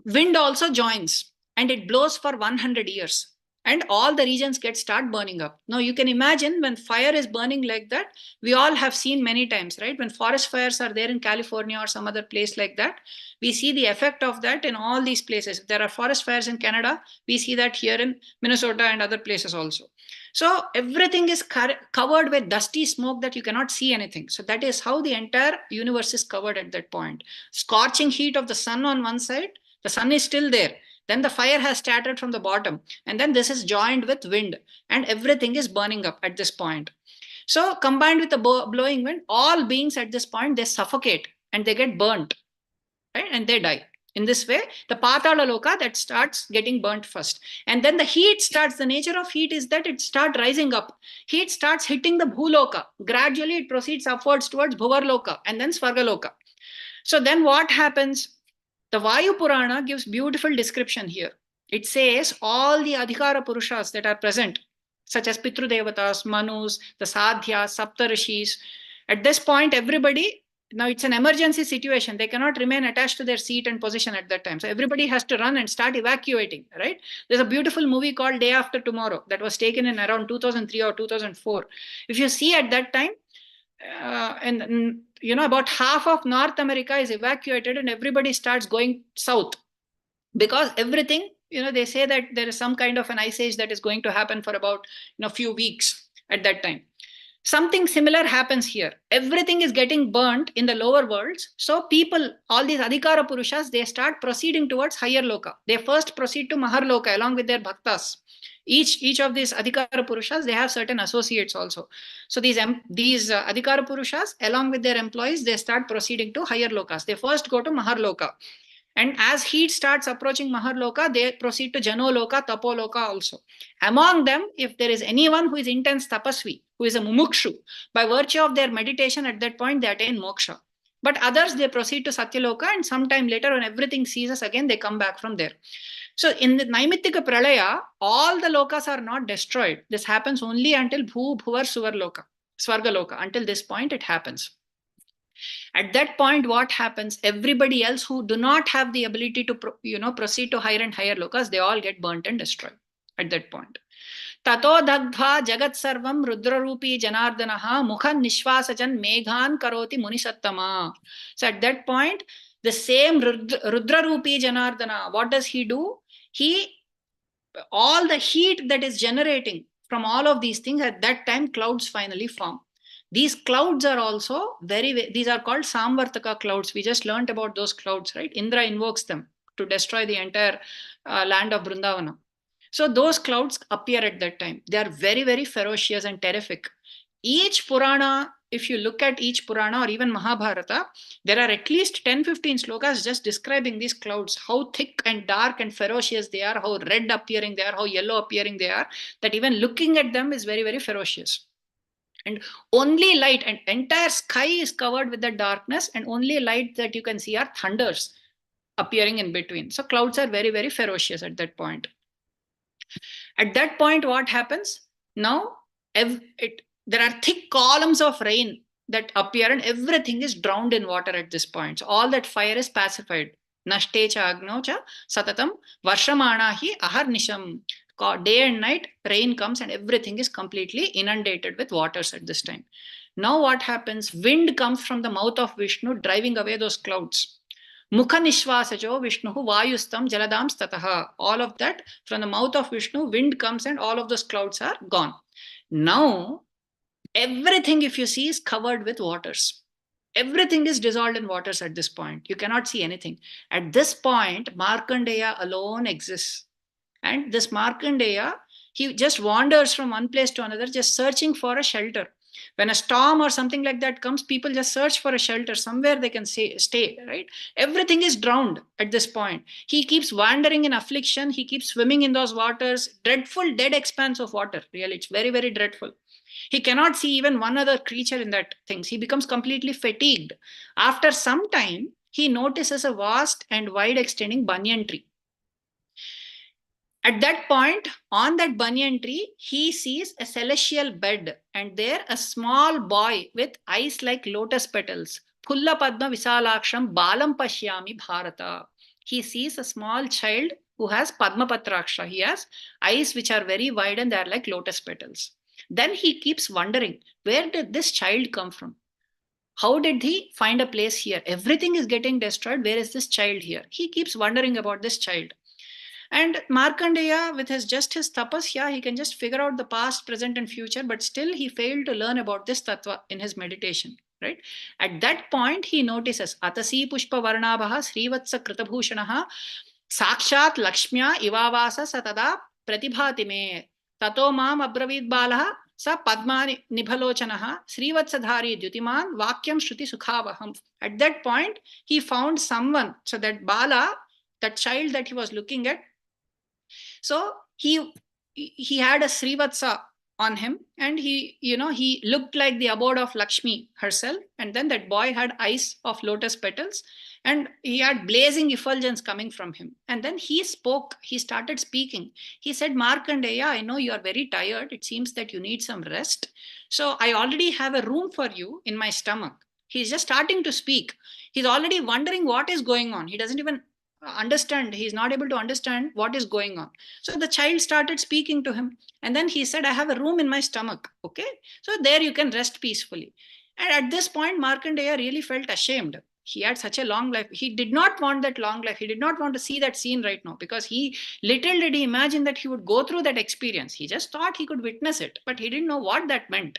Wind also joins and it blows for 100 years. And all the regions start burning up. Now you can imagine when fire is burning like that, we all have seen many times, right? When forest fires are there in California or some other place like that, we see the effect of that in all these places. If there are forest fires in Canada, we see that here in Minnesota and other places also. So everything is covered with dusty smoke that you cannot see anything. So that is how the entire universe is covered at that point. Scorching heat of the sun on one side, the sun is still there. Then the fire has started from the bottom, and then this is joined with wind, and everything is burning up at this point. So combined with the blowing wind, all beings at this point, they suffocate and they get burnt, right? And they die. In this way, the Patala Loka, that starts getting burnt first. And then the heat starts, the nature of heat is that it starts rising up. Heat starts hitting the Bhuloka. Gradually it proceeds upwards towards Bhuvarloka and then Svargaloka. So then what happens? The Vayu Purana gives beautiful description here. It says all the Adhikara Purushas that are present, such as Pitru Devatas, Manus, the Sadhyas, Saptarishis, at this point, everybody, now it's an emergency situation. They cannot remain attached to their seat and position at that time. So everybody has to run and start evacuating, right? There's a beautiful movie called Day After Tomorrow that was taken in around 2003 or 2004. If you see at that time, about half of North America is evacuated and everybody starts going south because everything, they say that there is some kind of an ice age that is going to happen for about a few weeks at that time. Something similar happens here. Everything is getting burnt in the lower worlds. So people, all these Adhikara Purushas, they start proceeding towards higher loka. They first proceed to Maharloka along with their bhaktas. Each of these Adhikara Purushas, they have certain associates also. So these Adhikara Purushas, along with their employees, they start proceeding to higher lokas. They first go to Maharloka. And as heat starts approaching Maharloka, they proceed to Janoloka, Tapoloka also. Among them, if there is anyone who is intense tapasvi, who is a mumukshu, by virtue of their meditation at that point, they attain moksha. But others, they proceed to Satyaloka, and sometime later when everything ceases again, they come back from there. So in the Naimittika Pralaya, all the lokas are not destroyed. This happens only until Bhuvar Suvarloka, Svargaloka. Until this point, it happens. At that point, what happens? Everybody else who do not have the ability to proceed to higher and higher lokas, they all get burnt and destroyed at that point. Tato dagdha jagat sarvam rudrarupi janardanaha mukhan nishvasajan meghan karoti munisattama. So at that point, the same rudrarupi janardana, what does he do? All the heat that is generating from all of these things, at that time, clouds finally form. These clouds are also these are called Samvartaka clouds. We just learned about those clouds, right? Indra invokes them to destroy the entire land of Vrindavana. So those clouds appear at that time. They are very, very ferocious and terrific. Each Purana, if you look at each Purana or even Mahabharata, there are at least 10-15 slokas just describing these clouds, how thick and dark and ferocious they are, how red appearing they are, how yellow appearing they are, that even looking at them is very, very ferocious. And only light, and entire sky is covered with the darkness, and only light that you can see are thunders appearing in between. So clouds are very, very ferocious at that point. At that point, what happens? Now, there are thick columns of rain that appear and everything is drowned in water at this point. So all that fire is pacified. Nashte cha agno cha satatam varshamana hi aharnisham. day and night, rain comes and everything is completely inundated with waters at this time. Now what happens? Wind comes from the mouth of Vishnu, driving away those clouds. Mukha nishvasajo Vishnu vayustam jaladam stataha. All of that from the mouth of Vishnu, wind comes and all of those clouds are gone. Now, everything, if you see, is covered with waters. Everything is dissolved in waters at this point. You cannot see anything. At this point, Markandeya alone exists. And this Markandeya, he just wanders from one place to another, just searching for a shelter. When a storm or something like that comes, people just search for a shelter, somewhere they can stay, right? Everything is drowned at this point. He keeps wandering in affliction. He keeps swimming in those waters, dreadful, dead expanse of water. Really, it's very, very dreadful. He cannot see even one other creature in that things. He becomes completely fatigued. After some time, he notices a vast and wide extending banyan tree. At that point, on that banyan tree, he sees a celestial bed, and there a small boy with eyes like lotus petals. Pulla Padma Visalaksham Balam Pashyami Bharata. He sees a small child who has Padma Patraksha. He has eyes which are very wide and they are like lotus petals. Then he keeps wondering, where did this child come from? How did he find a place here? Everything is getting destroyed. Where is this child here? He keeps wondering about this child. And Markandeya, with his tapasya, he can just figure out the past, present, and future, but still he failed to learn about this tattva in his meditation. Right? At that point, he notices Atasi Pushpa Varnabhaha Srivatsa Kritabhushanaha Sakshat Lakshmya Ivavasa Satada Pratibhati Me Tato Mam Abravid Balaha Sa Padma Nibhalochanaha Srivatsadhari Dyutiman Vakyam Shruti Sukhavaham. At that point, he found someone, so that Bala, that child that he was looking at, so he had a Srivatsa on him, and he looked like the abode of Lakshmi herself. And then that boy had eyes of lotus petals, and he had blazing effulgence coming from him. And then he started speaking. He said, Markandeya, I know you are very tired. It seems that you need some rest. So I already have a room for you in my stomach. He's just starting to speak. He's already wondering what is going on. He doesn't even understand. He's not able to understand what is going on. So the child started speaking to him, and then he said, I have a room in my stomach. Okay, so there you can rest peacefully. And at this point, Markandeya really felt ashamed. He had such a long life. He did not want that long life. He did not want to see that scene right now, because little did he imagine that he would go through that experience. He just thought he could witness it, but he didn't know what that meant.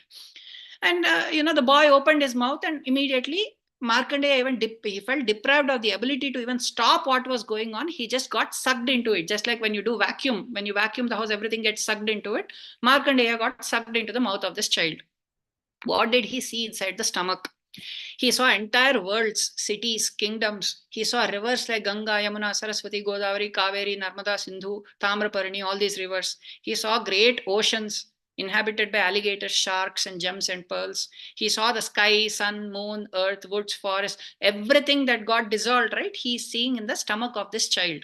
And the boy opened his mouth, and immediately Markandeya he felt deprived of the ability to even stop what was going on. He just got sucked into it, just like when you vacuum the house, everything gets sucked into it. Markandeya got sucked into the mouth of this child. What did he see inside the stomach? He saw entire worlds, cities, kingdoms. He saw rivers like Ganga, Yamuna, Saraswati, Godavari, Kaveri, Narmada, Sindhu, Tamraparni, all these rivers. He saw great oceans inhabited by alligators, sharks, and gems and pearls. He saw the sky, sun, moon, earth, woods, forests, everything that got dissolved, right? He's seeing in the stomach of this child.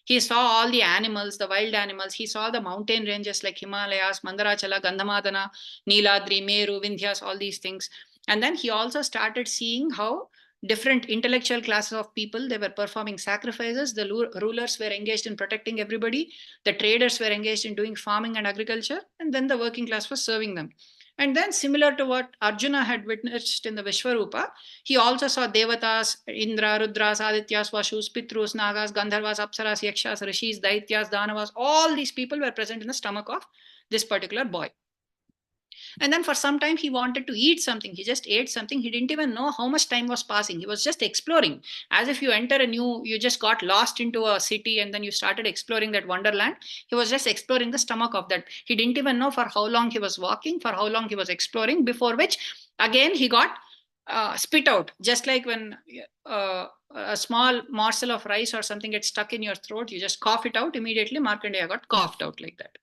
He saw all the animals, the wild animals. He saw the mountain ranges like Himalayas, Mandarachala, Gandhamadana, Niladri, Meru, Vindhyas, all these things. And then he also started seeing how different intellectual classes of people, they were performing sacrifices. The rulers were engaged in protecting everybody. The traders were engaged in doing farming and agriculture. And then the working class was serving them. And then, similar to what Arjuna had witnessed in the Vishwarupa, he also saw Devatas, Indra, Rudras, Adityas, Vashus, Pitrus, Nagas, Gandharvas, Apsaras, Yakshas, Rishis, Daityas, Danavas. All these people were present in the stomach of this particular boy. And then for some time, he wanted to eat something. He just ate something. He didn't even know how much time was passing. He was just exploring. As if you enter you just got lost into a city and then you started exploring that wonderland. He was just exploring the stomach of that. He didn't even know for how long he was walking, for how long he was exploring, before which, again, he got spit out. Just like when a small morsel of rice or something gets stuck in your throat, you just cough it out. Immediately, Markandeya got coughed out like that.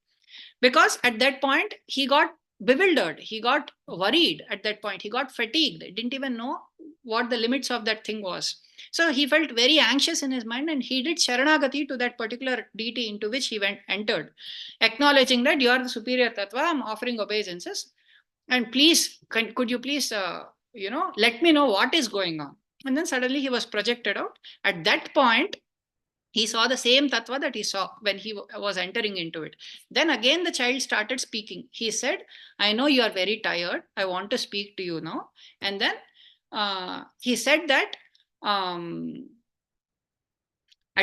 Because at that point, he got bewildered. He got worried at that point. He got fatigued. He didn't even know what the limits of that thing was. So he felt very anxious in his mind, and he did Sharanagati to that particular deity into which he entered, acknowledging that you are the superior tattva. I'm offering obeisances. And please, could you please, let me know what is going on. And then suddenly he was projected out. At that point, He saw the same tattva that he saw when he was entering into it. Then again the child started speaking. He said, I know you are very tired. I want to speak to you now. And then he said that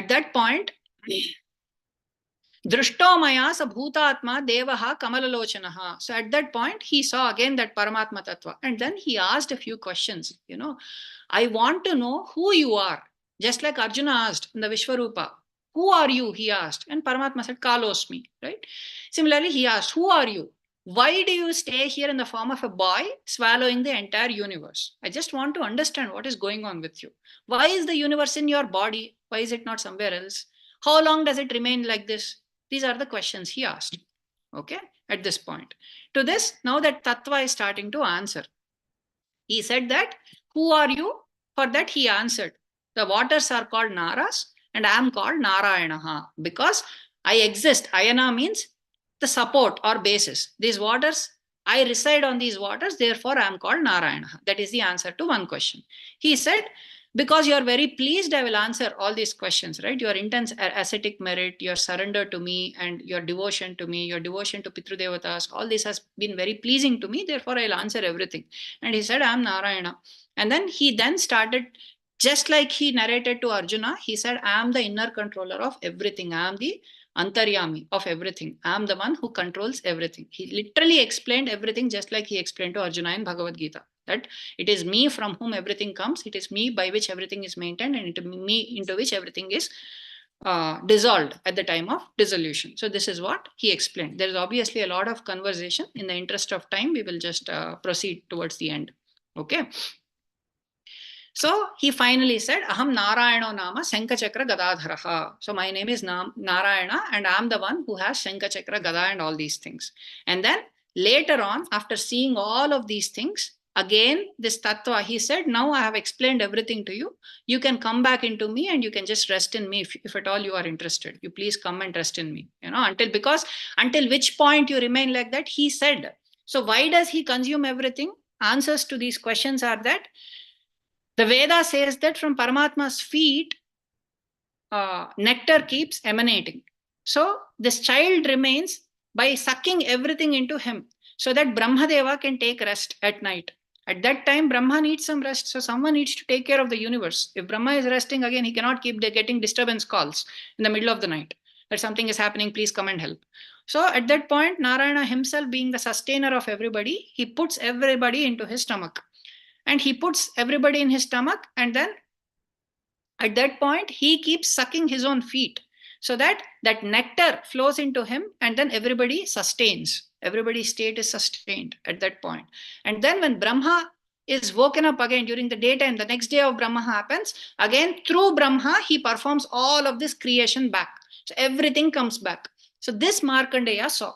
at that point, Drishto maya sa bhutatma devaha kamalalochanaha. So at that point, he saw again that Paramatma Tattva. And then he asked a few questions. I want to know who you are. Just like Arjuna asked in the Vishwarupa, who are you? He asked. And Paramatma said, Kalosmi. Right? Similarly, he asked, who are you? Why do you stay here in the form of a boy swallowing the entire universe? I just want to understand what is going on with you. Why is the universe in your body? Why is it not somewhere else? How long does it remain like this? These are the questions he asked. Okay, at this point. To this, now that Tattva is starting to answer. He said that, who are you? For that he answered, the waters are called Naras and I am called Narayanaha because I exist. Ayana means the support or basis. These waters, I reside on these waters, therefore I am called Narayanaha. That is the answer to one question. He said, because you are very pleased, I will answer all these questions, right? Your intense ascetic merit, your surrender to me, and your devotion to me, your devotion to Pitru Devatas, all this has been very pleasing to me, therefore I'll answer everything. And he said, I am Narayana. And then he then started, just like he narrated to Arjuna, he said, I am the inner controller of everything. I am the Antaryami of everything. I am the one who controls everything. He literally explained everything just like he explained to Arjuna in Bhagavad Gita. That it is me from whom everything comes, it is me by which everything is maintained, and me into which everything is dissolved at the time of dissolution. So this is what he explained. There is obviously a lot of conversation. In the interest of time, we will just proceed towards the end. Okay. So he finally said, Aham Narayano Nama Shankachakra Gadadharaha. So my name is Narayana and I am the one who has Shankachakra Gada and all these things. And then later on, after seeing all of these things, again, this tattva, he said, now I have explained everything to you. You can come back into me and you can just rest in me if at all you are interested. You please come and rest in me, until which point you remain like that, he said. So why does he consume everything? Answers to these questions are that the Veda says that from Paramatma's feet, nectar keeps emanating. So this child remains by sucking everything into him so that Brahmadeva can take rest at night. At that time, Brahma needs some rest. So someone needs to take care of the universe. If Brahma is resting, again, he cannot keep getting disturbance calls in the middle of the night that something is happening, please come and help. So at that point, Narayana himself being the sustainer of everybody, he puts everybody into his stomach. And he puts everybody in his stomach, and then at that point, he keeps sucking his own feet so that nectar flows into him, and then everybody sustains. Everybody's state is sustained at that point. And then when Brahma is woken up again during the daytime, the next day of Brahma happens, again through Brahma, he performs all of this creation back. So everything comes back. So this Markandeya saw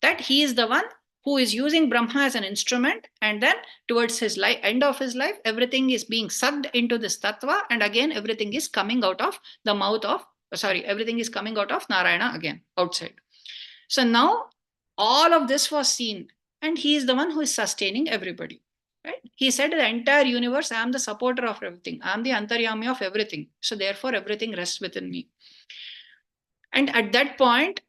that he is the one who is using Brahma as an instrument, and then towards his end of his life, everything is being sucked into this tattva, and again everything is coming out of the mouth of, everything is coming out of Narayana again, outside. So now all of this was seen, and he is the one who is sustaining everybody. Right? He said, the entire universe, I am the supporter of everything. I am the Antaryami of everything. So therefore everything rests within me. And at that point,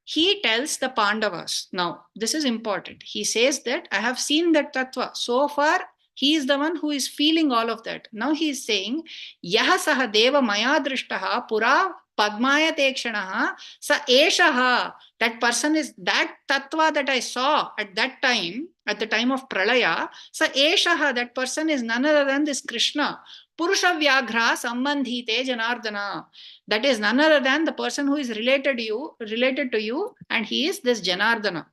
he tells the Pandavas, now this is important. He says that I have seen that tattva. So far, he is the one who is feeling all of that. Now he is saying, Yaha saha deva maya drishtaha pura padmaya tekshanaha sa eshaha. That person is that tattva that I saw at that time, at the time of pralaya. Sa eshaha, that person is none other than this Krishna. Purusha Vyaghra Sambandhite Janardana. That is none other than the person who is related to you, and he is this Janardana.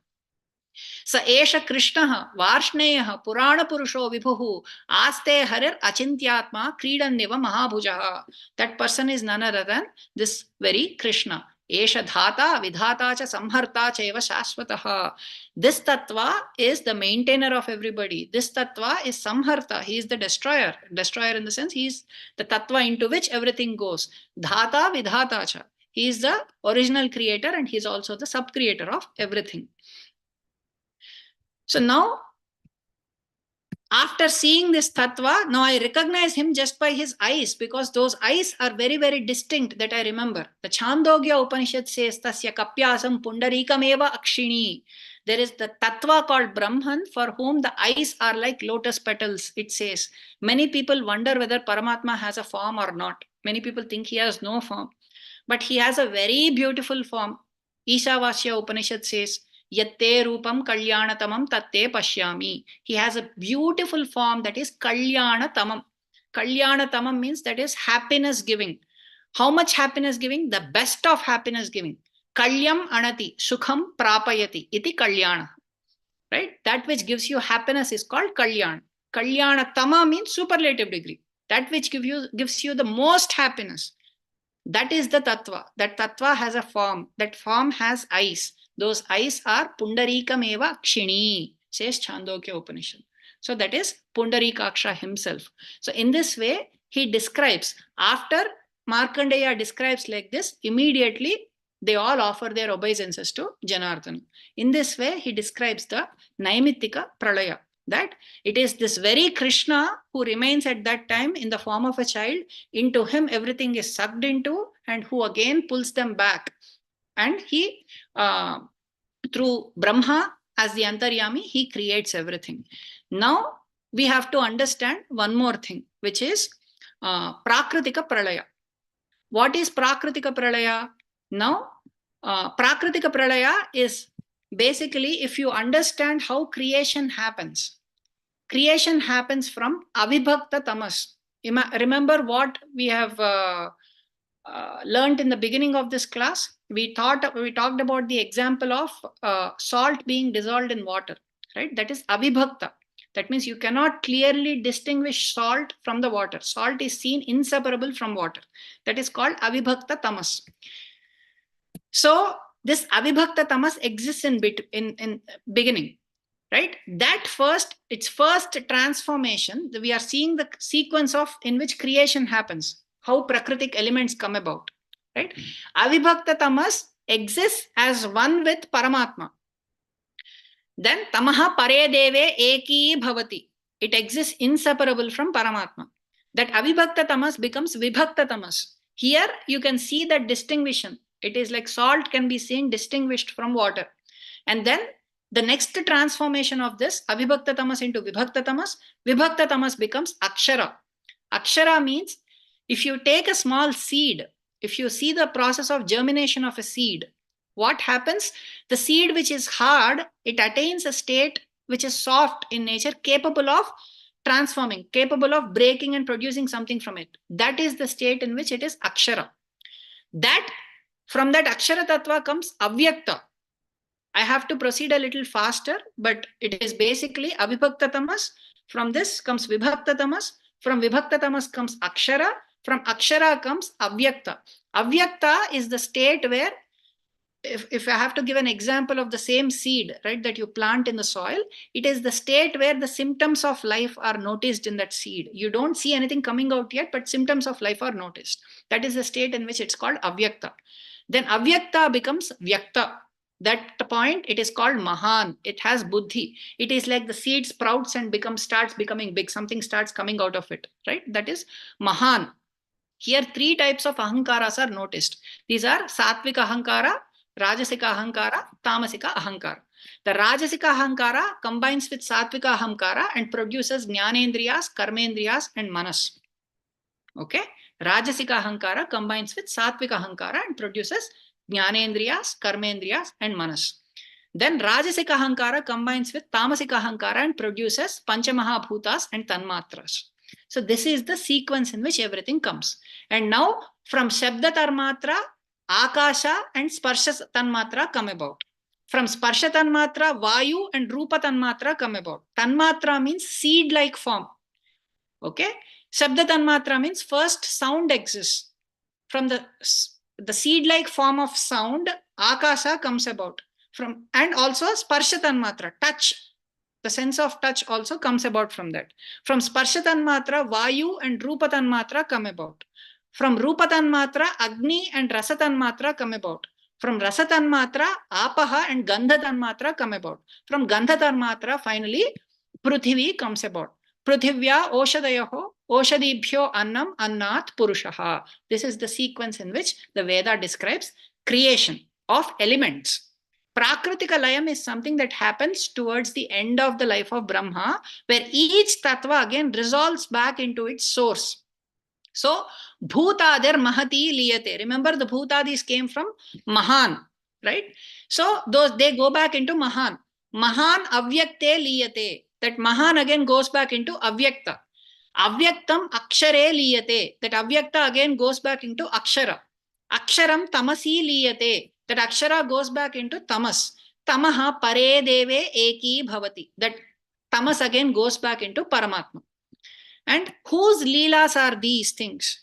Sa Esha Krishna Varshneya Purana Purusho Vibhuhu Aste Harir Achintyatma Kridaniva Mahabhujaha. That person is none other than this very Krishna. Esha Dhata Vidhata Cha Samharta Chaiva Shashvataha. This tattva is the maintainer of everybody. This tattva is Samharta. He is the destroyer. Destroyer in the sense he is the tattva into which everything goes. Dhata Vidhata Cha. He is the original creator and he is also the sub-creator of everything. So now After seeing this tattva, now I recognize him just by his eyes, because those eyes are very, very distinct that I remember. The Chandogya Upanishad says, Tasya kapyasam pundarikam akshini. There is the tattva called Brahman, for whom the eyes are like lotus petals, it says. Many people wonder whether Paramatma has a form or not. Many people think he has no form. But he has a very beautiful form. Ishavasya Upanishad says, Yatte Rupam Kalyanatamam Tatte Pashyami. He has a beautiful form that is Kalyanatamam. Kalyanatamam means that is happiness giving. How much happiness giving? The best of happiness giving. Kalyam Anati, Sukham Prapayati, iti Kalyana. Right? That which gives you happiness is called Kalyan. Kalyanatama means superlative degree. That which gives you the most happiness. That is the tattva. That tattva has a form. That form has eyes. Those eyes are pundarikam akshini, says Chandogya Upanishad. So that is Pundarikaksha himself. So in this way, he describes, after Markandeya describes like this, immediately they all offer their obeisances to Janardana. In this way, he describes the Naimittika Pralaya, that it is this very Krishna who remains at that time in the form of a child. Into him everything is sucked into, and who again pulls them back. And he, through Brahma as the Antaryami, he creates everything. Now we have to understand one more thing, which is Prakritika Pralaya. What is Prakritika Pralaya? Now, Prakritika Pralaya is basically, if you understand how creation happens from Avibhakta Tamas. Remember what we have learned in the beginning of this class? We talked about the example of salt being dissolved in water, right? That is Avibhakta. That means you cannot clearly distinguish salt from the water. Salt is seen inseparable from water. That is called Avibhakta Tamas. So this Avibhakta Tamas exists in beginning, right? That its first transformation, we are seeing the sequence of in which creation happens, how prakritic elements come about, right? Avibhakta Tamas exists as one with Paramatma. Then Tamaha Pare Deve Eki Bhavati. It exists inseparable from Paramatma. That Avibhakta Tamas becomes Vibhakta Tamas. Here you can see that distinction. It is like salt can be seen distinguished from water. And then the next transformation of this, Avibhakta Tamas into Vibhakta Tamas becomes Akshara. Akshara means, if you take a small seed, if you see the process of germination of a seed, what happens? The seed which is hard, it attains a state which is soft in nature, capable of transforming, capable of breaking and producing something from it. That is the state in which it is Akshara. From that Akshara Tattva comes Avyakta. I have to proceed a little faster, but it is basically Avibhakta Tamas. From this comes Vibhakta Tamas. From Vibhakta Tamas comes Akshara. From Akshara comes Avyakta. Avyakta is the state where, if I have to give an example of the same seed, right, that you plant in the soil, it is the state where the symptoms of life are noticed in that seed. You don't see anything coming out yet, but symptoms of life are noticed. That is the state in which it's called Avyakta. Then Avyakta becomes Vyakta. That point, it is called Mahan. It has Buddhi. It is like the seed sprouts and starts becoming big. Something starts coming out of it, right? That is Mahan. Here, 3 types of Ahankaras are noticed. These are Sattvika Ahankara, Rajasika Ahankara, Tamasika Ahankara. The Rajasika Ahankara combines with Sattvika Ahankara and produces Jnanendriyas, Karmendriyas, and Manas. Okay? Rajasika Ahankara combines with Sattvika Ahankara and produces Jnanendriyas, Karmendriyas, and Manas. Then Rajasika Ahankara combines with Tamasika Ahankara and produces Panchamahabhutas and Tanmatras. So this is the sequence in which everything comes. And now from Shabda Tanmatra, Akasha and Sparsha Tanmatra come about. From Sparsha Tanmatra, Vayu and Rupa Tanmatra come about. Tanmatra means seed-like form. Okay? Shabda Tanmatra means first sound exists. From the seed-like form of sound, Akasha comes about. And also Sparsha Tanmatra, touch. The sense of touch also comes about from that. From Sparsha Tanmatra, Vayu and Rupa Tanmatra come about. From Rupa Tanmatra, Agni and Rasa Tanmatra come about. From Rasa Tanmatra, Apaha and Gandha Tanmatra come about. From Gandha Tanmatra, finally, Prithvi comes about. Prithivya Oshadayoho Oshadibhyo Annam Annat Purushaha. This is the sequence in which the Veda describes creation of elements. Prakritika layam is something that happens towards the end of the life of Brahma, where each tattva again resolves back into its source. So, Bhutadir Mahati Liyate. Remember, the Bhutadis came from Mahan, right? So, those they go back into Mahan. Mahan Avyakte Liyate. That Mahan again goes back into Avyakta. Avyaktam Akshare Liyate. That Avyakta again goes back into Akshara. Aksharam Tamasi Liyate. That Akshara goes back into Tamas. Tamaha Pare Deve Eki Bhavati. That Tamas again goes back into Paramatma. And whose leelas are these things?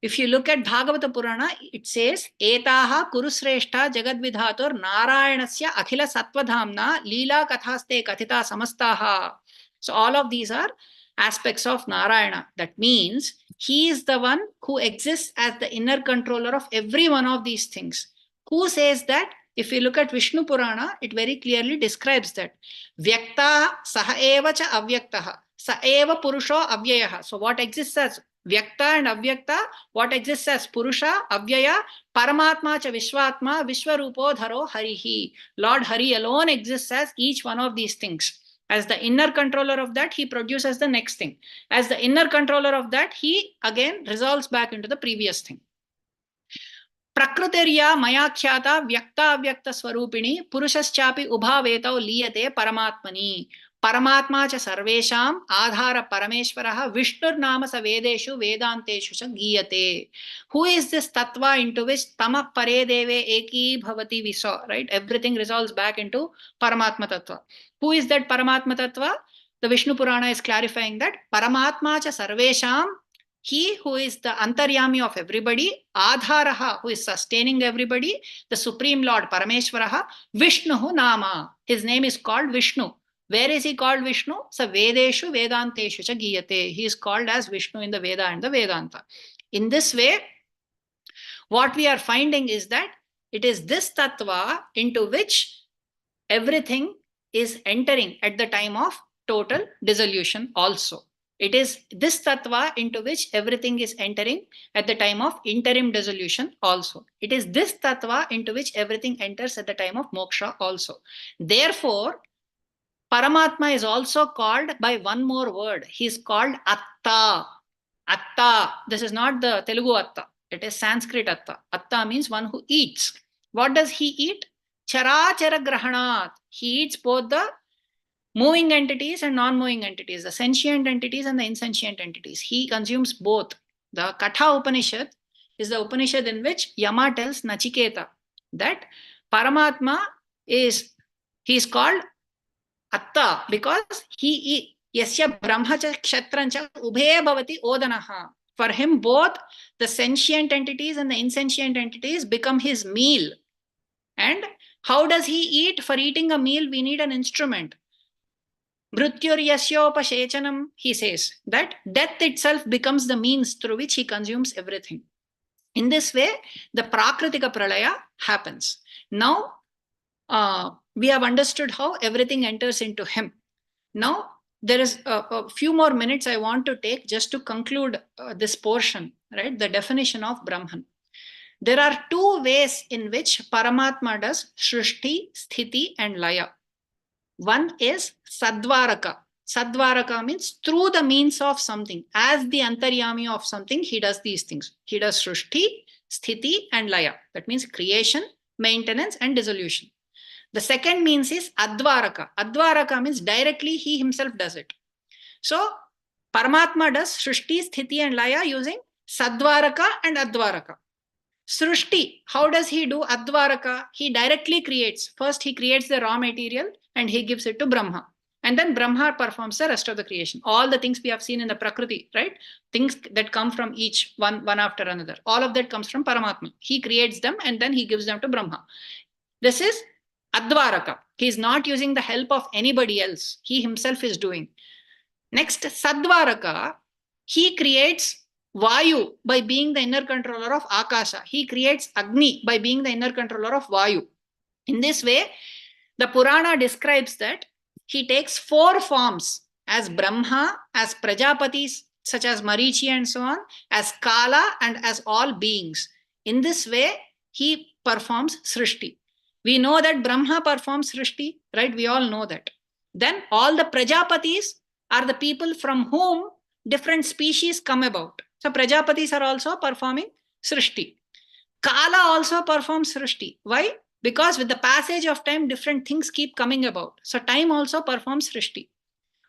If you look at Bhagavata Purana, it says, Etaha Kurusreshta Jagadvidhatur Narayanasya Akhila Sattvadhamna Leela Kathaste Kathita Samastaha. So all of these are aspects of Narayana. That means he is the one who exists as the inner controller of every one of these things. Who says that? If you look at Vishnu Purana, it very clearly describes that. Vyakta saha eva cha avyaktaha. Sa eva purusho avyayaha. So what exists as Vyakta and Avyakta, what exists as Purusha, Avyaya, Paramatma cha Vishwatma, Vishwarupo dharo Harihi. Lord Hari alone exists as each one of these things. As the inner controller of that, he produces the next thing. As the inner controller of that, he again resolves back into the previous thing. Prakritirya mayakhyata vyakta avyakta swarupini purushaschapi ubhavetau liyate paramatmani. Paramatma cha sarvesham adhara parameshwaraha Vishnur nama sa vedeshu vedanteshu cha giyate. Who is this tattva into which tama pare deve eki bhavati we saw, right? Everything resolves back into Paramatma tattva. Who is that Paramatma tattva? The Vishnu Purana is clarifying that Paramatma cha sarvesham, he who is the Antaryami of everybody, Adharaha, who is sustaining everybody, the Supreme Lord Parameshwaraha, Vishnuhu Nama. His name is called Vishnu. Where is he called Vishnu? Sa Vedeshu Vedanteshu cha Giyate. He is called as Vishnu in the Veda and the Vedanta. In this way, what we are finding is that it is this tattva into which everything is entering at the time of total dissolution also. It is this tattva into which everything is entering at the time of interim dissolution also. It is this tattva into which everything enters at the time of moksha also. Therefore, Paramatma is also called by one more word. He is called Atta. Atta. This is not the Telugu Atta. It is Sanskrit Atta. Atta means one who eats. What does he eat? Charachara Grahanat. He eats both the moving entities and non-moving entities, the sentient entities and the insentient entities. He consumes both. The Katha Upanishad is the Upanishad in which Yama tells Nachiketa that Paramatma is called Atta because he yasya brahmacha kshatrancha ubhe bhavati odanaha. For him, both the sentient entities and the insentient entities become his meal. And how does he eat? For eating a meal, we need an instrument. Mrityuryasyopa he says that death itself becomes the means through which he consumes everything. In this way, the Prakritika Pralaya happens. Now, we have understood how everything enters into him. Now, there is a few more minutes I want to take just to conclude this portion, right? The definition of Brahman. There are two ways in which Paramatma does Shrishti, Sthiti and Laya. One is Sadvaraka. Sadvaraka means through the means of something. As the Antaryami of something, he does these things. He does Shrishti, Sthiti and Laya. That means creation, maintenance and dissolution. The second means is Advaraka. Advaraka means directly he himself does it. So, Paramatma does Shrishti, Sthiti and Laya using Sadvaraka and Advaraka. Srushti, how does he do Advaraka? He directly creates. First, he creates the raw material and he gives it to Brahma. And then Brahma performs the rest of the creation. All the things we have seen in the Prakriti, right? Things that come from each one after another. All of that comes from Paramatma. He creates them and then he gives them to Brahma. This is Advaraka. He is not using the help of anybody else. He himself is doing. Next, Sadvaraka. He creates Vayu by being the inner controller of Akasha. He creates Agni by being the inner controller of Vayu. In this way, the Purana describes that he takes 4 forms as Brahma, as Prajapatis, such as Marichi and so on, as Kala, and as all beings. In this way, he performs Srishti. We know that Brahma performs Srishti, right? We all know that. Then all the Prajapatis are the people from whom different species come about. So Prajapatis are also performing Srishti. Kala also performs Srishti. Why? Because with the passage of time, different things keep coming about. So time also performs Srishti.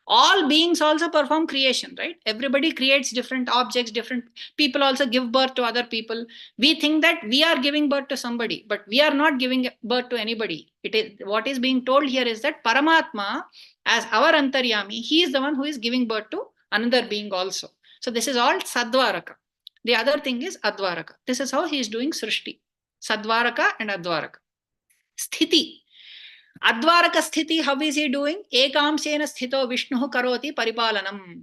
All beings also perform creation, right? Everybody creates different objects, different people also give birth to other people. We think that we are giving birth to somebody, but we are not giving birth to anybody. It is what is being told here is that Paramatma, as our Antaryami, he is the one who is giving birth to another being also. So this is all Sadvaraka. The other thing is Advaraka. This is how he is doing Srishti. Sadvaraka and Advaraka. Sthiti. Advaraka sthiti, how is he doing? 𝐏𝐥𝐞𝐚𝐬𝐞 sthito Vishnuhu karoti paripalanam.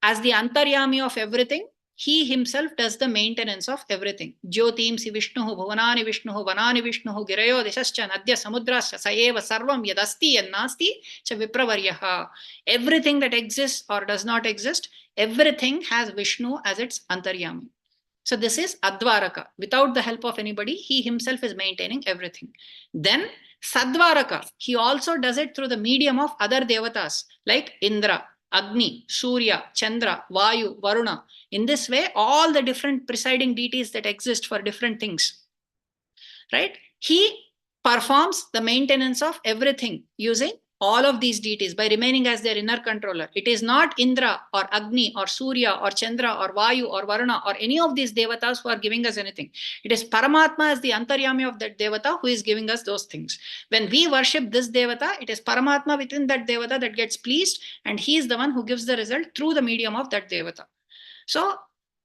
As the antaryami of everything, he himself does the maintenance of everything. Jyotimsi Vishnuhu bhuvanani Vishnuhu vanani Vishnuhu girayo dishascha nadya samudrascha saeva sarvam yadasti yannasti cha vipravaryaha. Everything that exists or does not exist, everything has Vishnu as its antaryami. So this is Advaraka. Without the help of anybody, he himself is maintaining everything. Then Sadvaraka, he also does it through the medium of other devatas like Indra, Agni, Surya, Chandra, Vayu, Varuna. In this way, all the different presiding deities that exist for different things, right? He performs the maintenance of everything using all of these deities by remaining as their inner controller. It is not Indra or Agni or Surya or Chandra or Vayu or Varuna or any of these devatas who are giving us anything. It is Paramatma as the antaryami of that devata who is giving us those things. When we worship this devata, it is Paramatma within that devata that gets pleased, and he is the one who gives the result through the medium of that devata. So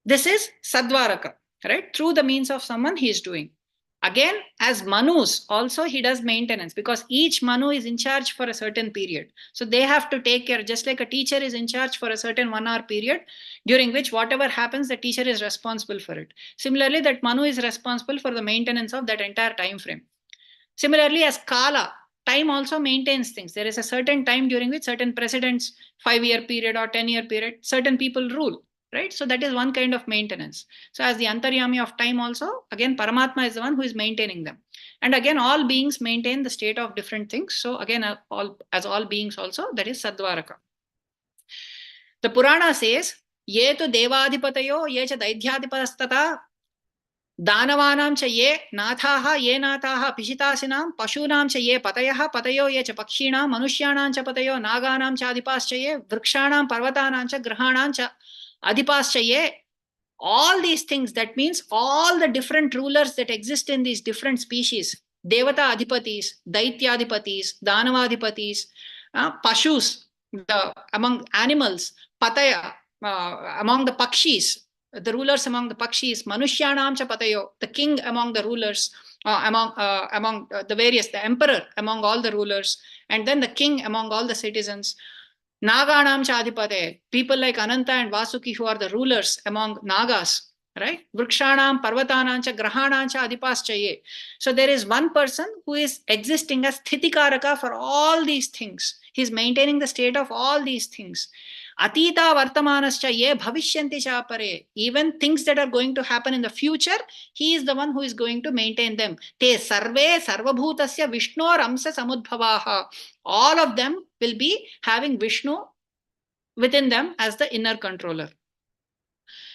this is Sadvaraka, right? Through the means of someone he is doing. Again, as Manus, also he does maintenance because each Manu is in charge for a certain period. So they have to take care, just like a teacher is in charge for a certain 1 hour period, during which whatever happens, the teacher is responsible for it. Similarly, that Manu is responsible for the maintenance of that entire time frame. Similarly, as Kala, time also maintains things. There is a certain time during which certain presidents, 5-year period or 10-year period, certain people rule. Right? So that is one kind of maintenance. So as the antaryami of time also, again, Paramatma is the one who is maintaining them. And again, all beings maintain the state of different things. So again, as all beings also, that is Sadvaraka. The Purana says, ye tu devadipatayo, ye cha daidhyadipastata, दानवानां च ये नाथाः ये नाथाः पिशितासिनां पशूनां च ये पतयः पतयो ये च पक्षीणां मनुष्याणां च पतयो नागानां च अधिपाश्च ये वृक्षाणां पर्वतानां च गृहाणां च अधिपाश्च ये. All these things, that means all the different rulers that exist in these different species, devata adhipatis, daityadipatis, danavadipatis, pashus, among animals, pataya, among the pakshis, the rulers among the pakshis, manushyanam cha patayo, the king among the rulers, among the various, the emperor among all the rulers, and then the king among all the citizens. Naganam cha adhipate, people like Ananta and Vasuki who are the rulers among Nagas, right? Vrikshanam, Parvatanam cha, Grahanam cha adhipascha ye. So there is one person who is existing as Sthitikaraka for all these things. He is maintaining the state of all these things. Atita vartamanascha ye bhavishyanti cha pare. Even things that are going to happen in the future, he is the one who is going to maintain them. Te sarve sarvabhutasya vishnor amsa samudbhavaha. All of them will be having Vishnu within them as the inner controller.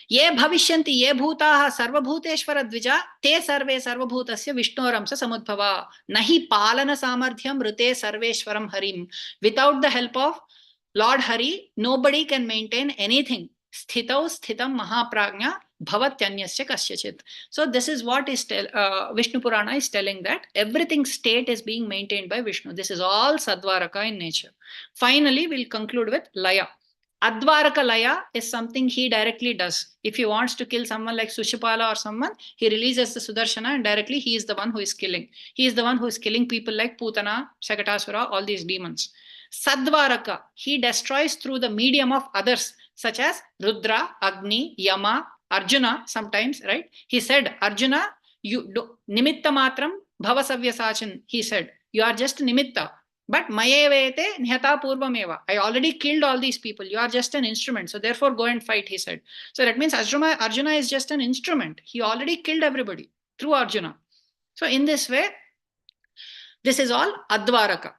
Ye bhavishyanti ye bhutaha sarvabhuteshvara dvija te sarve sarvabhutasya vishnoramsa samudbhava. Nahi palana samardhyam rute sarveshwaram harim. Without the help of Lord Hari, nobody can maintain anything. Sthitau sthitam mahaprajna bhavatyanyasya kasyachit. So this is what is Vishnu Purana is telling, that everything's state is being maintained by Vishnu. This is all Sadvaraka in nature. Finally, we'll conclude with Laya. Advaraka Laya is something he directly does. If he wants to kill someone like Sushupala or someone, he releases the Sudarshana and directly he is the one who is killing. He is the one who is killing people like Putana, Shakatasura, all these demons. Sadvaraka, he destroys through the medium of others, such as Rudra, Agni, Yama, Arjuna sometimes, right? He said, Arjuna, you do, nimitta matram bhava savyasachan, he said, you are just nimitta. But mayevete nihata purvameva. I already killed all these people. You are just an instrument. So therefore go and fight, he said. So that means Arjuna is just an instrument. He already killed everybody through Arjuna. So in this way, this is all Advaraka.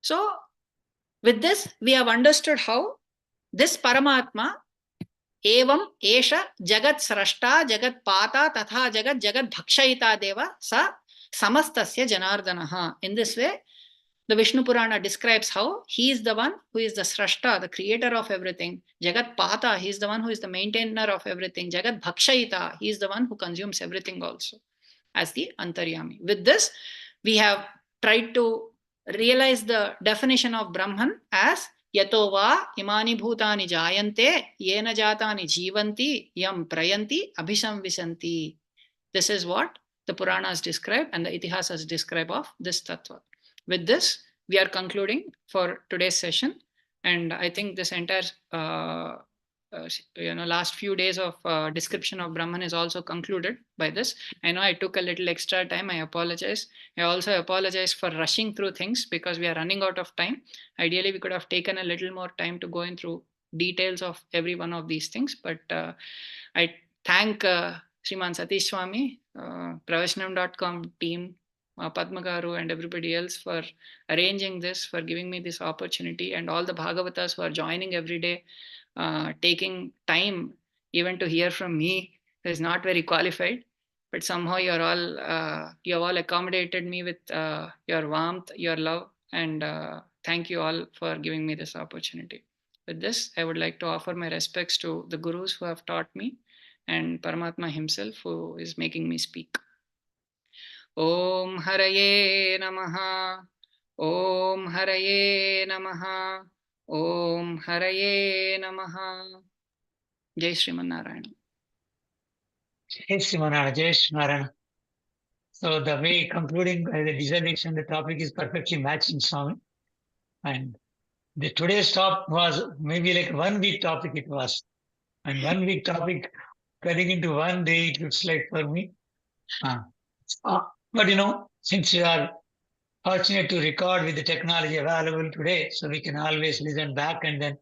So with this, we have understood how this Paramatma, evam esha jagat srashta jagat pata tatha jagat bhakshayita deva sa samastasya janardanaha. In this way, the Vishnu Purana describes how he is the one who is the srashta, the creator of everything. Jagat pata, he is the one who is the maintainer of everything. Jagat bhakshayita, he is the one who consumes everything also as the antaryami. With this, we have tried to realize the definition of Brahman as yato va imani bhutani jayante yena jatani jivanti yam prayanti abhisamvisanti. This is what the Puranas describe and the Itihasas describe of this tattva. With this, we are concluding for today's session, and I think this entire last few days of description of Brahman is also concluded by this. I know I took a little extra time. I apologize. I also apologize for rushing through things because we are running out of time. Ideally, we could have taken a little more time to go in through details of every one of these things. But I thank Sriman Satish Swami, pravachanam.com team, Padma Garu and everybody else for arranging this, for giving me this opportunity, and all the Bhagavatas who are joining every day, taking time even to hear from me who is not very qualified, but somehow you have all accommodated me with your warmth, your love, and thank you all for giving me this opportunity. With this, I would like to offer my respects to the gurus who have taught me and Paramatma himself who is making me speak. Om Haraye Namaha. Om Haraye Namaha. Om Haraye Namaha. Jai Sriman Narayana. Jai Sriman Narayana. Jai Sriman Narayana. So the way concluding the dissertation, the topic is perfectly matching, Swami. And the today's talk was maybe like 1 week topic it was. And 1 week topic cutting into 1 day, it looks like for me. But since you are fortunate to record with the technology available today, so we can always listen back and then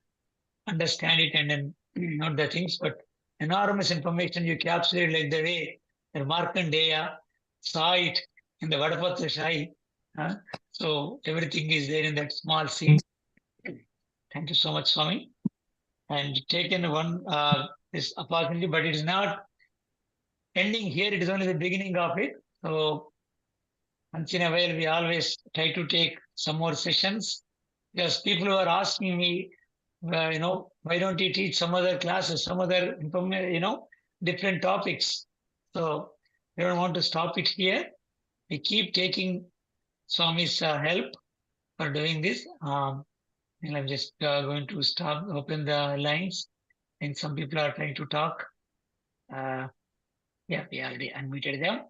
understand it and then note the things. But enormous information you captured, like the way the Markandeya saw it in the Vadapatra Shai. So everything is there in that small scene. Thank you so much, Swami. And taken this opportunity, but it is not ending here. It is only the beginning of it. So once in a while, we always try to take some more sessions, because people who are asking me, why don't you teach some other classes, some other, different topics. So we don't want to stop it here. We keep taking Swami's help for doing this. And I'm just going to open the lines, and some people are trying to talk. Yeah, we already unmuted them.